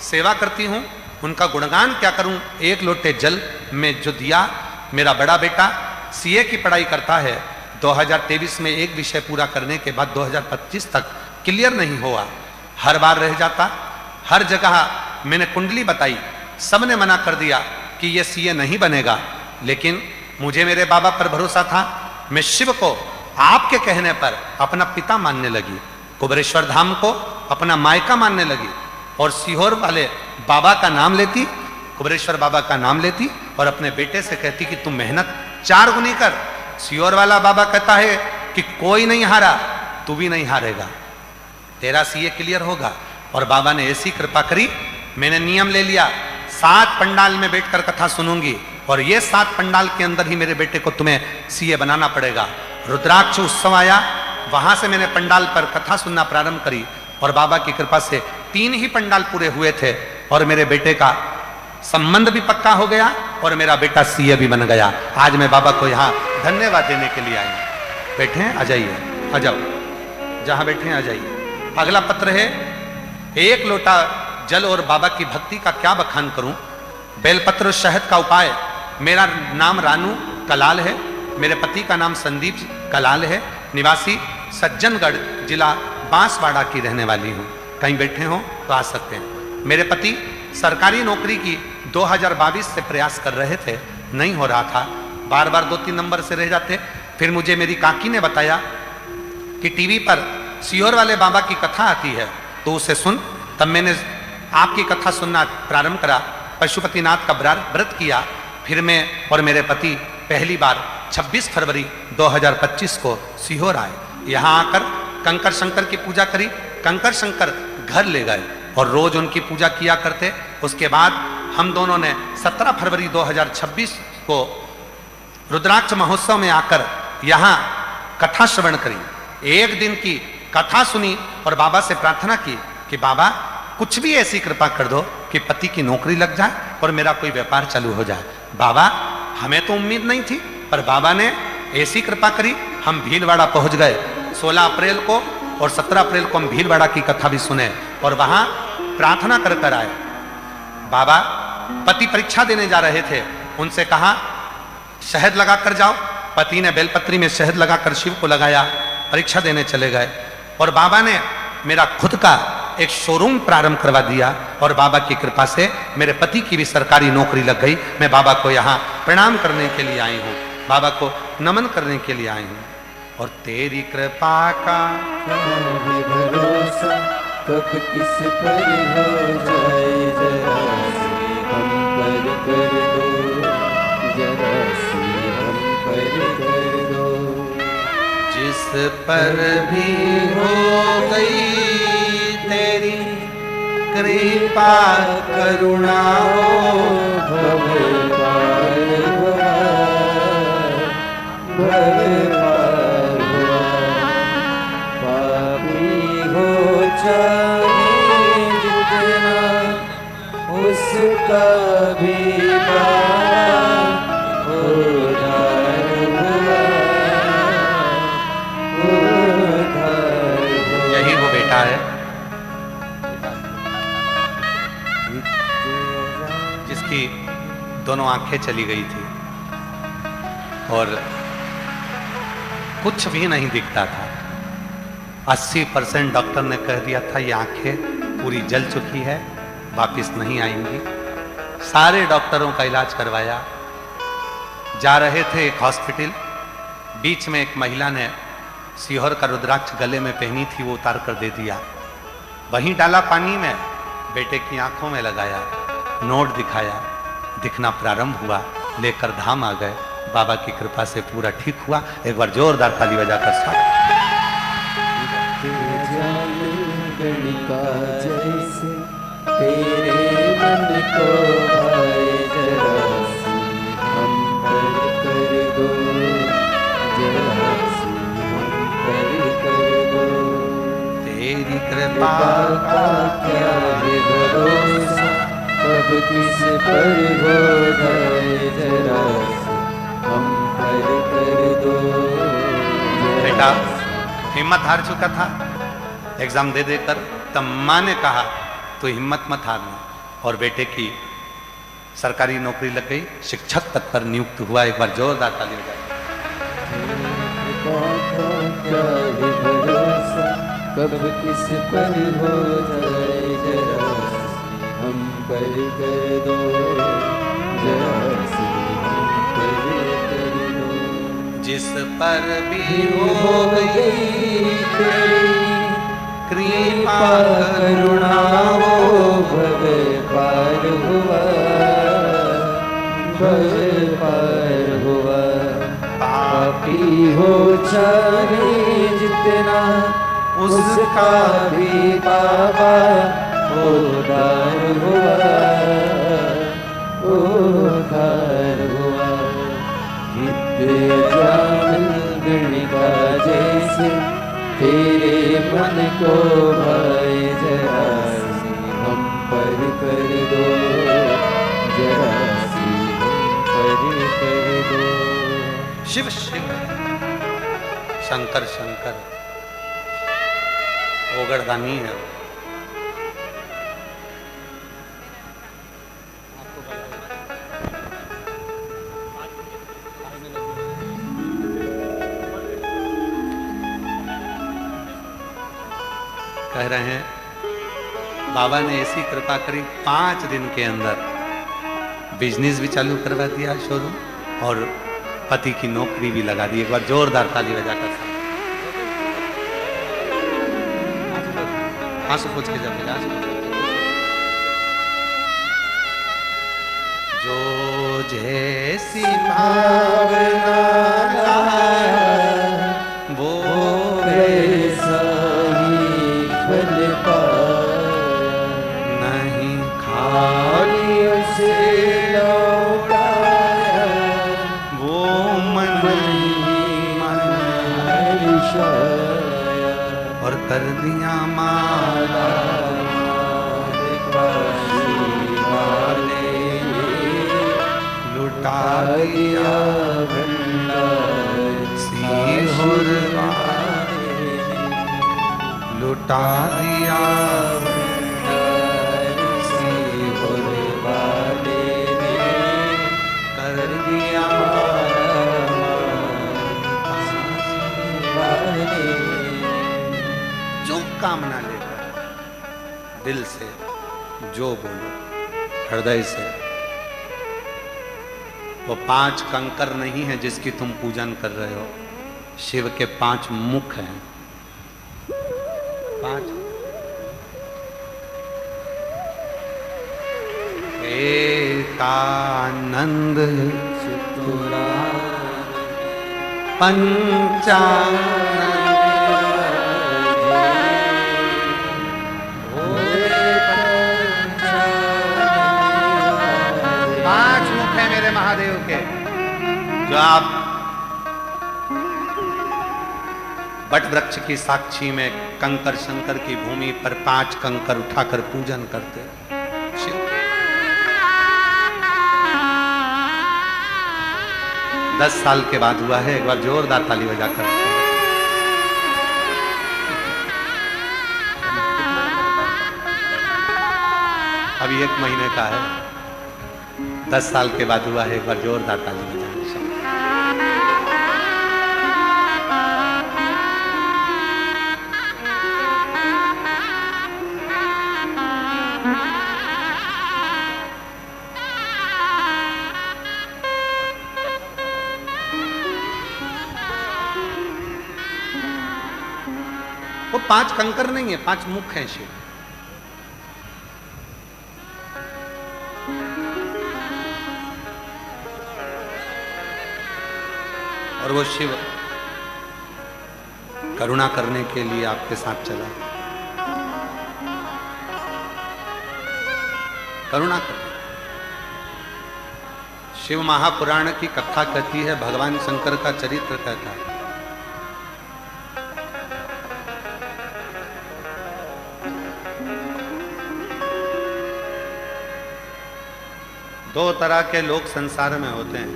सेवा करती हूँ, उनका गुणगान क्या करूँ। 1 लोटे जल में जो दिया, मेरा बड़ा बेटा सीए की पढ़ाई करता है, 2023 में एक विषय पूरा करने के बाद 2025 तक क्लियर नहीं हुआ, हर बार रह जाता। हर जगह मैंने कुंडली बताई, सबने मना कर दिया कि ये सीए नहीं बनेगा, लेकिन मुझे मेरे बाबा पर भरोसा था। मैं शिव को आपके कहने पर अपना पिता मानने लगी, कुबेरेश्वर धाम को अपना मायका मानने लगी और सीहोर वाले बाबा का नाम लेती, कुबेरेश्वर बाबा का नाम लेती और अपने बेटे से कहती कि तुम मेहनत 4 गुनी कर। सीहोर वाला बाबा कहता है कि कोई नहीं हारा, तू भी नहीं हारेगा, तेरा सीए क्लियर होगा। और बाबा ने ऐसी कृपा करी, मैंने नियम ले लिया 7 पंडाल में बैठकर कथा सुनूंगी और ये 7 पंडाल के अंदर ही मेरे बेटे को तुम्हें सीए बनाना पड़ेगा। रुद्राक्ष उत्सव आया, वहां से मैंने पंडाल पर कथा सुनना प्रारंभ करी और बाबा की कृपा से 3 ही पंडाल पूरे हुए थे और मेरे बेटे का संबंध भी पक्का हो गया और मेरा बेटा सीए भी बन गया। आज मैं बाबा को यहाँ धन्यवाद देने के लिए आए। बैठे हैं, आ जाइए, आ जाओ, जहां बैठे हैं आ जाइए। अगला पत्र है, 1 लोटा जल और बाबा की भक्ति का क्या बखान करूं। बेलपत्र शहद का उपाय। मेरा नाम रानू कलाल है, मेरे पति का नाम संदीप कलाल है, निवासी सज्जनगढ़, जिला बांसवाड़ा की रहने वाली हूँ। कहीं बैठे हो तो आ सकते हैं। मेरे पति सरकारी नौकरी की 2022 से प्रयास कर रहे थे, नहीं हो रहा था, बार बार 2-3 नंबर से रह जाते। फिर मुझे मेरी काकी ने बताया कि टीवी पर सीहोर वाले बाबा की कथा आती है तो उसे सुन। तब मैंने आपकी कथा सुनना प्रारंभ करा, पशुपतिनाथ का व्रत किया। फिर मैं और मेरे पति पहली बार 26 फरवरी 2025 को सीहोर आए। यहाँ आकर कंकर शंकर की पूजा करी, कंकर शंकर घर ले गए और रोज उनकी पूजा किया करते। उसके बाद हम दोनों ने 17 फरवरी 2026 को रुद्राक्ष महोत्सव में आकर यहाँ कथा श्रवण करी। 1 दिन की कथा सुनी और बाबा से प्रार्थना की कि बाबा कुछ भी ऐसी कृपा कर दो कि पति की नौकरी लग जाए और मेरा कोई व्यापार चालू हो जाए। बाबा, हमें तो उम्मीद नहीं थी, पर बाबा ने ऐसी कृपा करी, हम भीलवाड़ा पहुंच गए। 16 अप्रैल को और 17 अप्रैल को हम भीलवाड़ा की कथा भी सुने और वहां प्रार्थना कर कर आए। बाबा पति परीक्षा देने जा रहे थे, उनसे कहा शहद लगा कर जाओ। पति ने बेलपत्री में शहद लगाकर शिव को लगाया, परीक्षा देने चले गए और बाबा ने मेरा खुद का एक शोरूम प्रारंभ करवा दिया और बाबा की कृपा से मेरे पति की भी सरकारी नौकरी लग गई। मैं बाबा को यहाँ प्रणाम करने के लिए आई हूँ, बाबा को नमन करने के लिए आई हूँ। और तेरी कृपा का भरोसा कब किस पर हो जाए, जरा सी हम पर कर दो, जरा सी हम पर कर दो। जिस पर भी हो गई तेरी कृपा करुणा हो, भव पार हुआ, भव पार हुआ। पापी हो चाहे जितना, उसका भी पाप उद्धार हुआ, उद्धार हुआ। यही वो बेटा है जिसकी दोनों आंखें चली गई थी और कुछ भी नहीं दिखता था। 80% डॉक्टर ने कह दिया था ये आंखें पूरी जल चुकी है, वापस नहीं आएंगी। सारे डॉक्टरों का इलाज करवाया, जा रहे थे एक हॉस्पिटल, बीच में एक महिला ने सीहोर का रुद्राक्ष गले में पहनी थी, वो उतार कर दे दिया, वहीं डाला पानी में, बेटे की आंखों में लगाया, नोट दिखाया, दिखना प्रारंभ हुआ, लेकर धाम आ गए। बाबा की कृपा से पूरा ठीक हुआ। एक बार जोरदार ताली बजाकर स्वागत। गणिका जैसे तेरे मन को भाए, जरा सी हम पर कर दो, जरा सी हम पर कर दो। तेरी कृपा का क्या है भरोसा, कब किस पर हो जाए, जरा सी हम पर कर दो। बेटा हिम्मत हार चुका था एग्जाम दे देकर, तब माँ ने कहा तो हिम्मत मत हारना, और बेटे की सरकारी नौकरी लग गई, शिक्षक तक पर नियुक्त हुआ। एक बार जोरदार ताली बजाइए। क्या है भरोसा, कब किस पर हो जाए, जरा सी हम पर कर दो, जरा सी हम पर कर दो। जिस पर भी हो गई कृपा करुणा हो, भव पार हुआ, भव पार हुआ। पापी हो चाहे जितना, उसका भी बाबा उद्धार हुआ, उद्धार हुआ। विद्या जान गणिका जैसे तेरे मन को भाए, जरा सी हम पर कर दो, जरा सी हम पर कर दो। शिव शिव शंकर शंकर ओगरदानी है। कह रहे हैं बाबा ने ऐसी कृपा करी, 5 दिन के अंदर बिजनेस भी चालू करवा दिया शोरूम, और पति की नौकरी भी लगा दी। एक बार जोरदार ताली बजाकर आंसू पूछ के जब मिला। जो जैसी भावना वो वैसा ही फल पाया, नहीं खाली उसे लौटाया, वो मन मन हर्षाया। और कर दिया माला काशी वाले लुटा दिया भंडार सीहोर वाले। लुटा दिया कर दिया जो कामना लेकर दिल से जो बोलो हृदय से, वो 5 कंकर नहीं है जिसकी तुम पूजन कर रहे हो, शिव के 5 मुख हैं। 5 एकानंद पंचानंद 5 मुख है मेरे महादेव के, जो आप बट वृक्ष की साक्षी में कंकर शंकर की भूमि पर 5 कंकर उठाकर पूजन करते शिव। 10 साल के बाद हुआ है, एक बार जोरदार ताली बजाकर। अभी 1 महीने का है, 10 साल के बाद हुआ है, एक बार जोरदार ताली बजाकर। वो 5 कंकर नहीं है, 5 मुख हैं शिव। और वो शिव करुणा करने के लिए आपके साथ चला, करुणा करने। शिव महापुराण की कथा कहती है, भगवान शंकर का चरित्र कहता है। दो तरह के लोग संसार में होते हैं,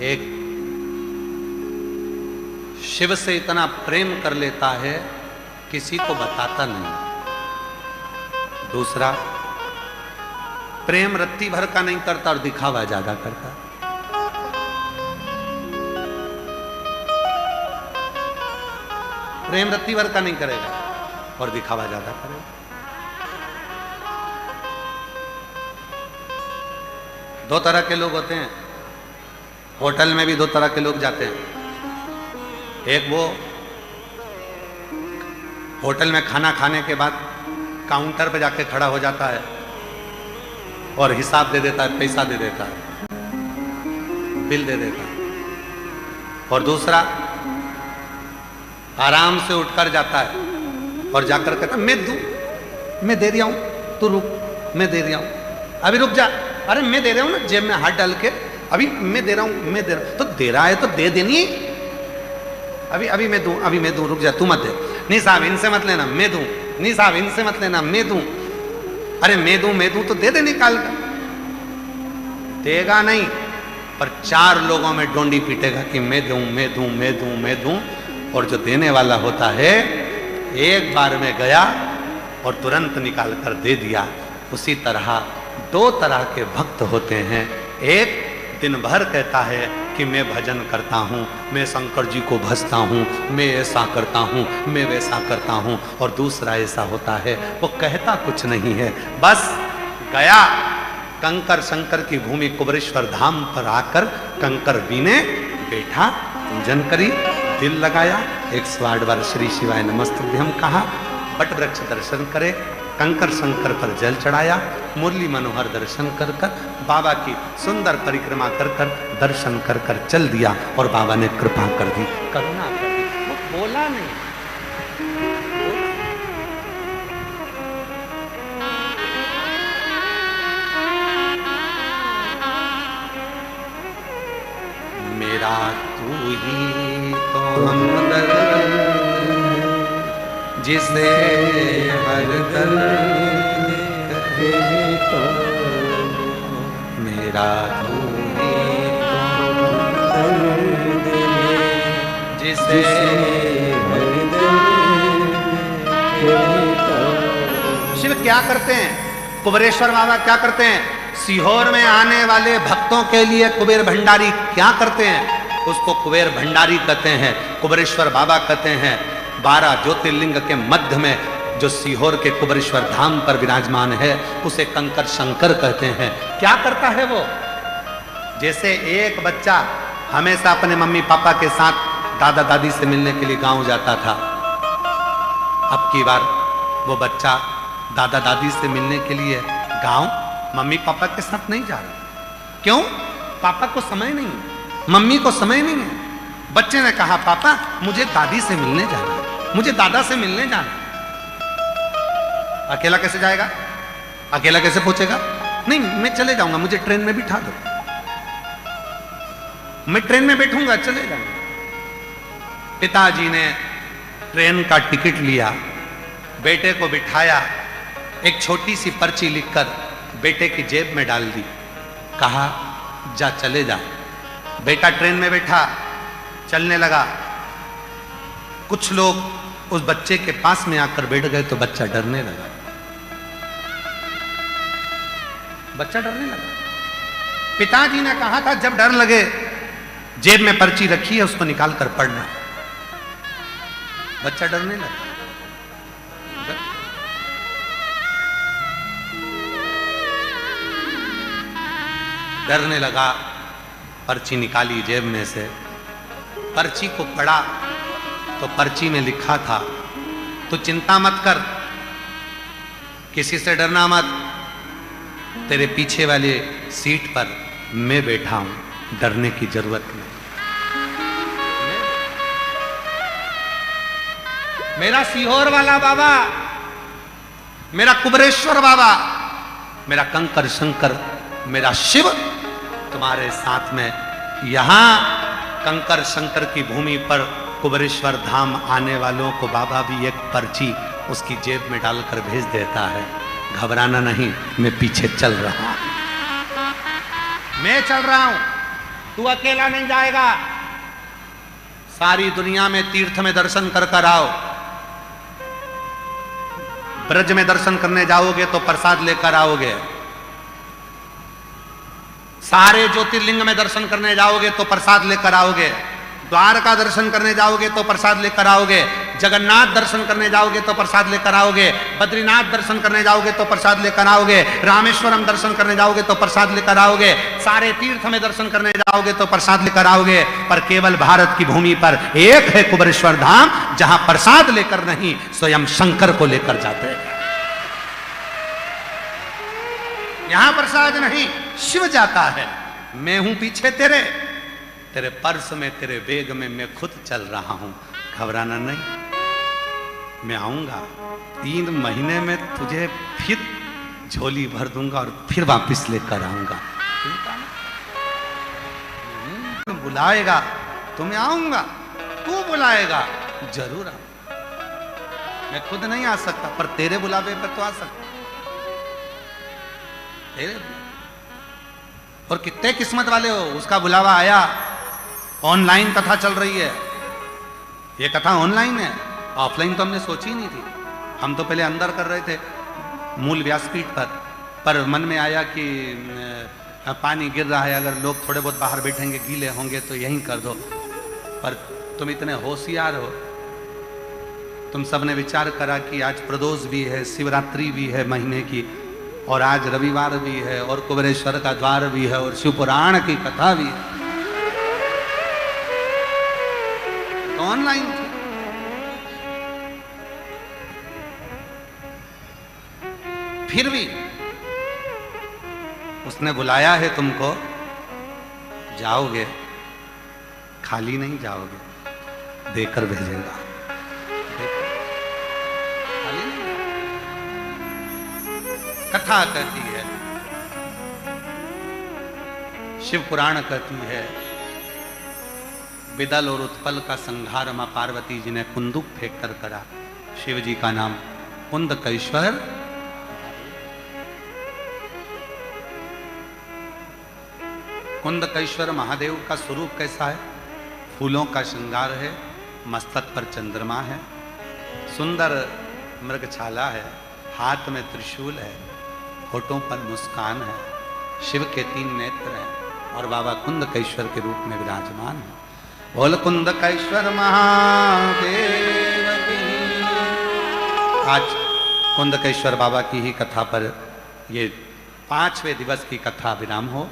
एक शिव से इतना प्रेम कर लेता है किसी को बताता नहीं, दूसरा प्रेम रत्ती भर का नहीं करता और दिखावा ज्यादा करता। प्रेम रत्ती भर का नहीं करेगा और दिखावा ज्यादा करेगा। दो तरह के लोग होते हैं, होटल में भी 2 तरह के लोग जाते हैं। एक वो होटल में खाना खाने के बाद काउंटर पे जाके खड़ा हो जाता है और हिसाब दे देता है, पैसा दे देता है, बिल दे देता है। और दूसरा आराम से उठकर जाता है और जाकर कहता मैं दूं, मैं दे दिया हूं, तू रुक, मैं दे दिया हूं, अभी रुक जा, अरे मैं दे रहा हूं ना, जेब में हाथ डाल के, अभी मैं दे रहा हूं, मैं दे रहा हूं। तो दे रहा है तो दे देनी, अभी मैं दूं, अभी मैं दूं, रुक जा, तू मत दे। नहीं साहब इनसे मत लेना, मैं दूं। नहीं साहब इनसे मत लेना, मैं दूं। अरे मैं दूं तो दे दे निकाल कर। देगा नहीं, पर 4 लोगों में डोंडी पीटेगा कि मैं दूं, मैं दूं, मैं दूं, मैं दूं। और जो देने वाला होता है एक बार में गया और तुरंत निकाल कर दे दिया। उसी तरह 2 तरह के भक्त होते हैं, एक दिन भर कहता है कि मैं भजन करता हूँ, मैं शंकर जी को भजता हूँ, मैं ऐसा करता हूँ, मैं वैसा करता हूँ। और दूसरा ऐसा होता है वो कहता कुछ नहीं है, बस गया कंकर शंकर की भूमि कुबरेश्वर धाम पर आकर कंकर बीने बैठा, पूजन करी, दिल लगाया, 108 बार श्री शिवाय नमस्तुभ्यम कहा, बट वृक्ष दर्शन करे, कंकर शंकर पर जल चढ़ाया, मुरली मनोहर दर्शन कर कर बाबा की सुंदर परिक्रमा कर कर दर्शन कर कर चल दिया और बाबा ने कृपा कर दी, करुणा कर दी। वो बोला नहीं, मेरा तू ही तो हमदर्द जिसे हर दर्द कहे तो, मेरा तू ही तो हमदर्द जिसे हर दर्द क्या करते हैं, कुबेरेश्वर बाबा क्या करते हैं, सीहोर में आने वाले भक्तों के लिए कुबेर भंडारी क्या करते हैं, उसको कुबेर भंडारी कहते हैं, कुबेरेश्वर बाबा कहते हैं। 12 ज्योतिर्लिंग के मध्य में जो सीहोर के कुबेरेश्वर धाम पर विराजमान है उसे कंकर शंकर कहते हैं। क्या करता है वो, जैसे एक बच्चा हमेशा अपने मम्मी पापा के साथ दादा दादी से मिलने के लिए गांव जाता था, अब की बार वो बच्चा दादा दादी से मिलने के लिए गांव मम्मी पापा के साथ नहीं जा रहा। क्यों? पापा को समय नहीं है, मम्मी को समय नहीं है। बच्चे ने कहा पापा मुझे दादी से मिलने जाना है, मुझे दादा से मिलने जाना है। अकेला कैसे जाएगा, अकेला कैसे पहुंचेगा? नहीं मैं चले जाऊंगा, मुझे ट्रेन में बिठा दो, मैं ट्रेन में बैठूंगा, चले जाऊंगा। पिताजी ने ट्रेन का टिकट लिया, बेटे को बिठाया, एक छोटी सी पर्ची लिखकर बेटे की जेब में डाल दी, कहा जा चले जा। बेटा ट्रेन में बैठा, चलने लगा। कुछ लोग उस बच्चे के पास में आकर बैठ गए तो बच्चा डरने लगा, बच्चा डरने लगा। पिताजी ने कहा था जब डर लगे जेब में पर्ची रखी है उसको निकाल कर पढ़ना। बच्चा डरने लगा, डरने लगा। पर्ची निकाली जेब में से, पर्ची को पढ़ा तो पर्ची में लिखा था तू चिंता मत कर, किसी से डरना मत, तेरे पीछे वाले सीट पर मैं बैठा हूं, डरने की जरूरत नहीं। मेरा सीहोर वाला बाबा, मेरा कुबेरेश्वर बाबा, मेरा कंकर शंकर, मेरा शिव तुम्हारे साथ में। यहां कंकर शंकर की भूमि पर कुबेरेश्वर धाम आने वालों को बाबा भी एक पर्ची उसकी जेब में डालकर भेज देता है, घबराना नहीं, मैं पीछे चल रहा हूं, मैं चल रहा हूं, तू अकेला नहीं जाएगा। सारी दुनिया में तीर्थ में दर्शन कर कर आओ, ब्रज में दर्शन करने जाओगे तो प्रसाद लेकर आओगे, सारे ज्योतिर्लिंग में दर्शन करने जाओगे तो प्रसाद लेकर आओगे, द्वारका दर्शन करने जाओगे तो प्रसाद लेकर आओगे, जगन्नाथ दर्शन करने जाओगे तो प्रसाद लेकर आओगे, बद्रीनाथ दर्शन करने जाओगे तो प्रसाद लेकर आओगे, रामेश्वरम दर्शन करने जाओगे तो प्रसाद लेकर आओगे, सारे तीर्थ में दर्शन करने जाओगे तो प्रसाद लेकर आओगे। पर केवल भारत की भूमि पर एक है कुबेरेश्वर धाम जहां प्रसाद लेकर नहीं, स्वयं शंकर को लेकर जाते हैं। यहां प्रसाद नहीं, शिव जाता है। मैं हूं पीछे तेरे, तेरे पर्स में, तेरे बैग में मैं खुद चल रहा हूं, घबराना नहीं, मैं आऊंगा 3 महीने में तुझे फिर झोली भर दूंगा और फिर वापस लेकर आऊंगा। तुम बुलाएगा तो मैं आऊंगा, तू बुलाएगा जरूर आऊंगा। मैं खुद नहीं आ सकता पर तेरे बुलावे पर तो आ सकता। और कितने किस्मत वाले हो, उसका बुलावा आया। ऑनलाइन कथा चल रही है, ये कथा ऑनलाइन है, ऑफलाइन तो हमने सोची नहीं थी। हम तो पहले अंदर कर रहे थे मूल व्यासपीठ पर मन में आया कि पानी गिर रहा है, अगर लोग थोड़े बहुत बाहर बैठेंगे गीले होंगे तो यहीं कर दो। पर तुम इतने होशियार हो, तुम सबने विचार करा कि आज प्रदोष भी है, शिवरात्रि भी है महीने की, और आज रविवार भी है, और कुबेरेश्वर का द्वार भी है, और शिव पुराण की कथा भी है, तो ऑनलाइन थी। फिर भी उसने बुलाया है तुमको, जाओगे, खाली नहीं जाओगे, देकर भेजेगा। खाली नहीं। कथा कहती है, शिव पुराण कहती है, बिदल और उत्पल का संहार मां पार्वती जी ने कुंदुक फेंक कर करा। शिव जी का नाम कुंदकेश्वर। कुंदकेश्वर महादेव का स्वरूप कैसा है? फूलों का श्रृंगार है, मस्तक पर चंद्रमा है, सुंदर मृगछाला है, हाथ में त्रिशूल है, होठों पर मुस्कान है, शिव के 3 नेत्र हैं और बाबा कुंदकेश्वर के रूप में विराजमान है। बोल कुंदकेश्वर महादेव की। आज कुंदकेश्वर बाबा की ही कथा पर ये 5वें दिवस की कथा विराम हो।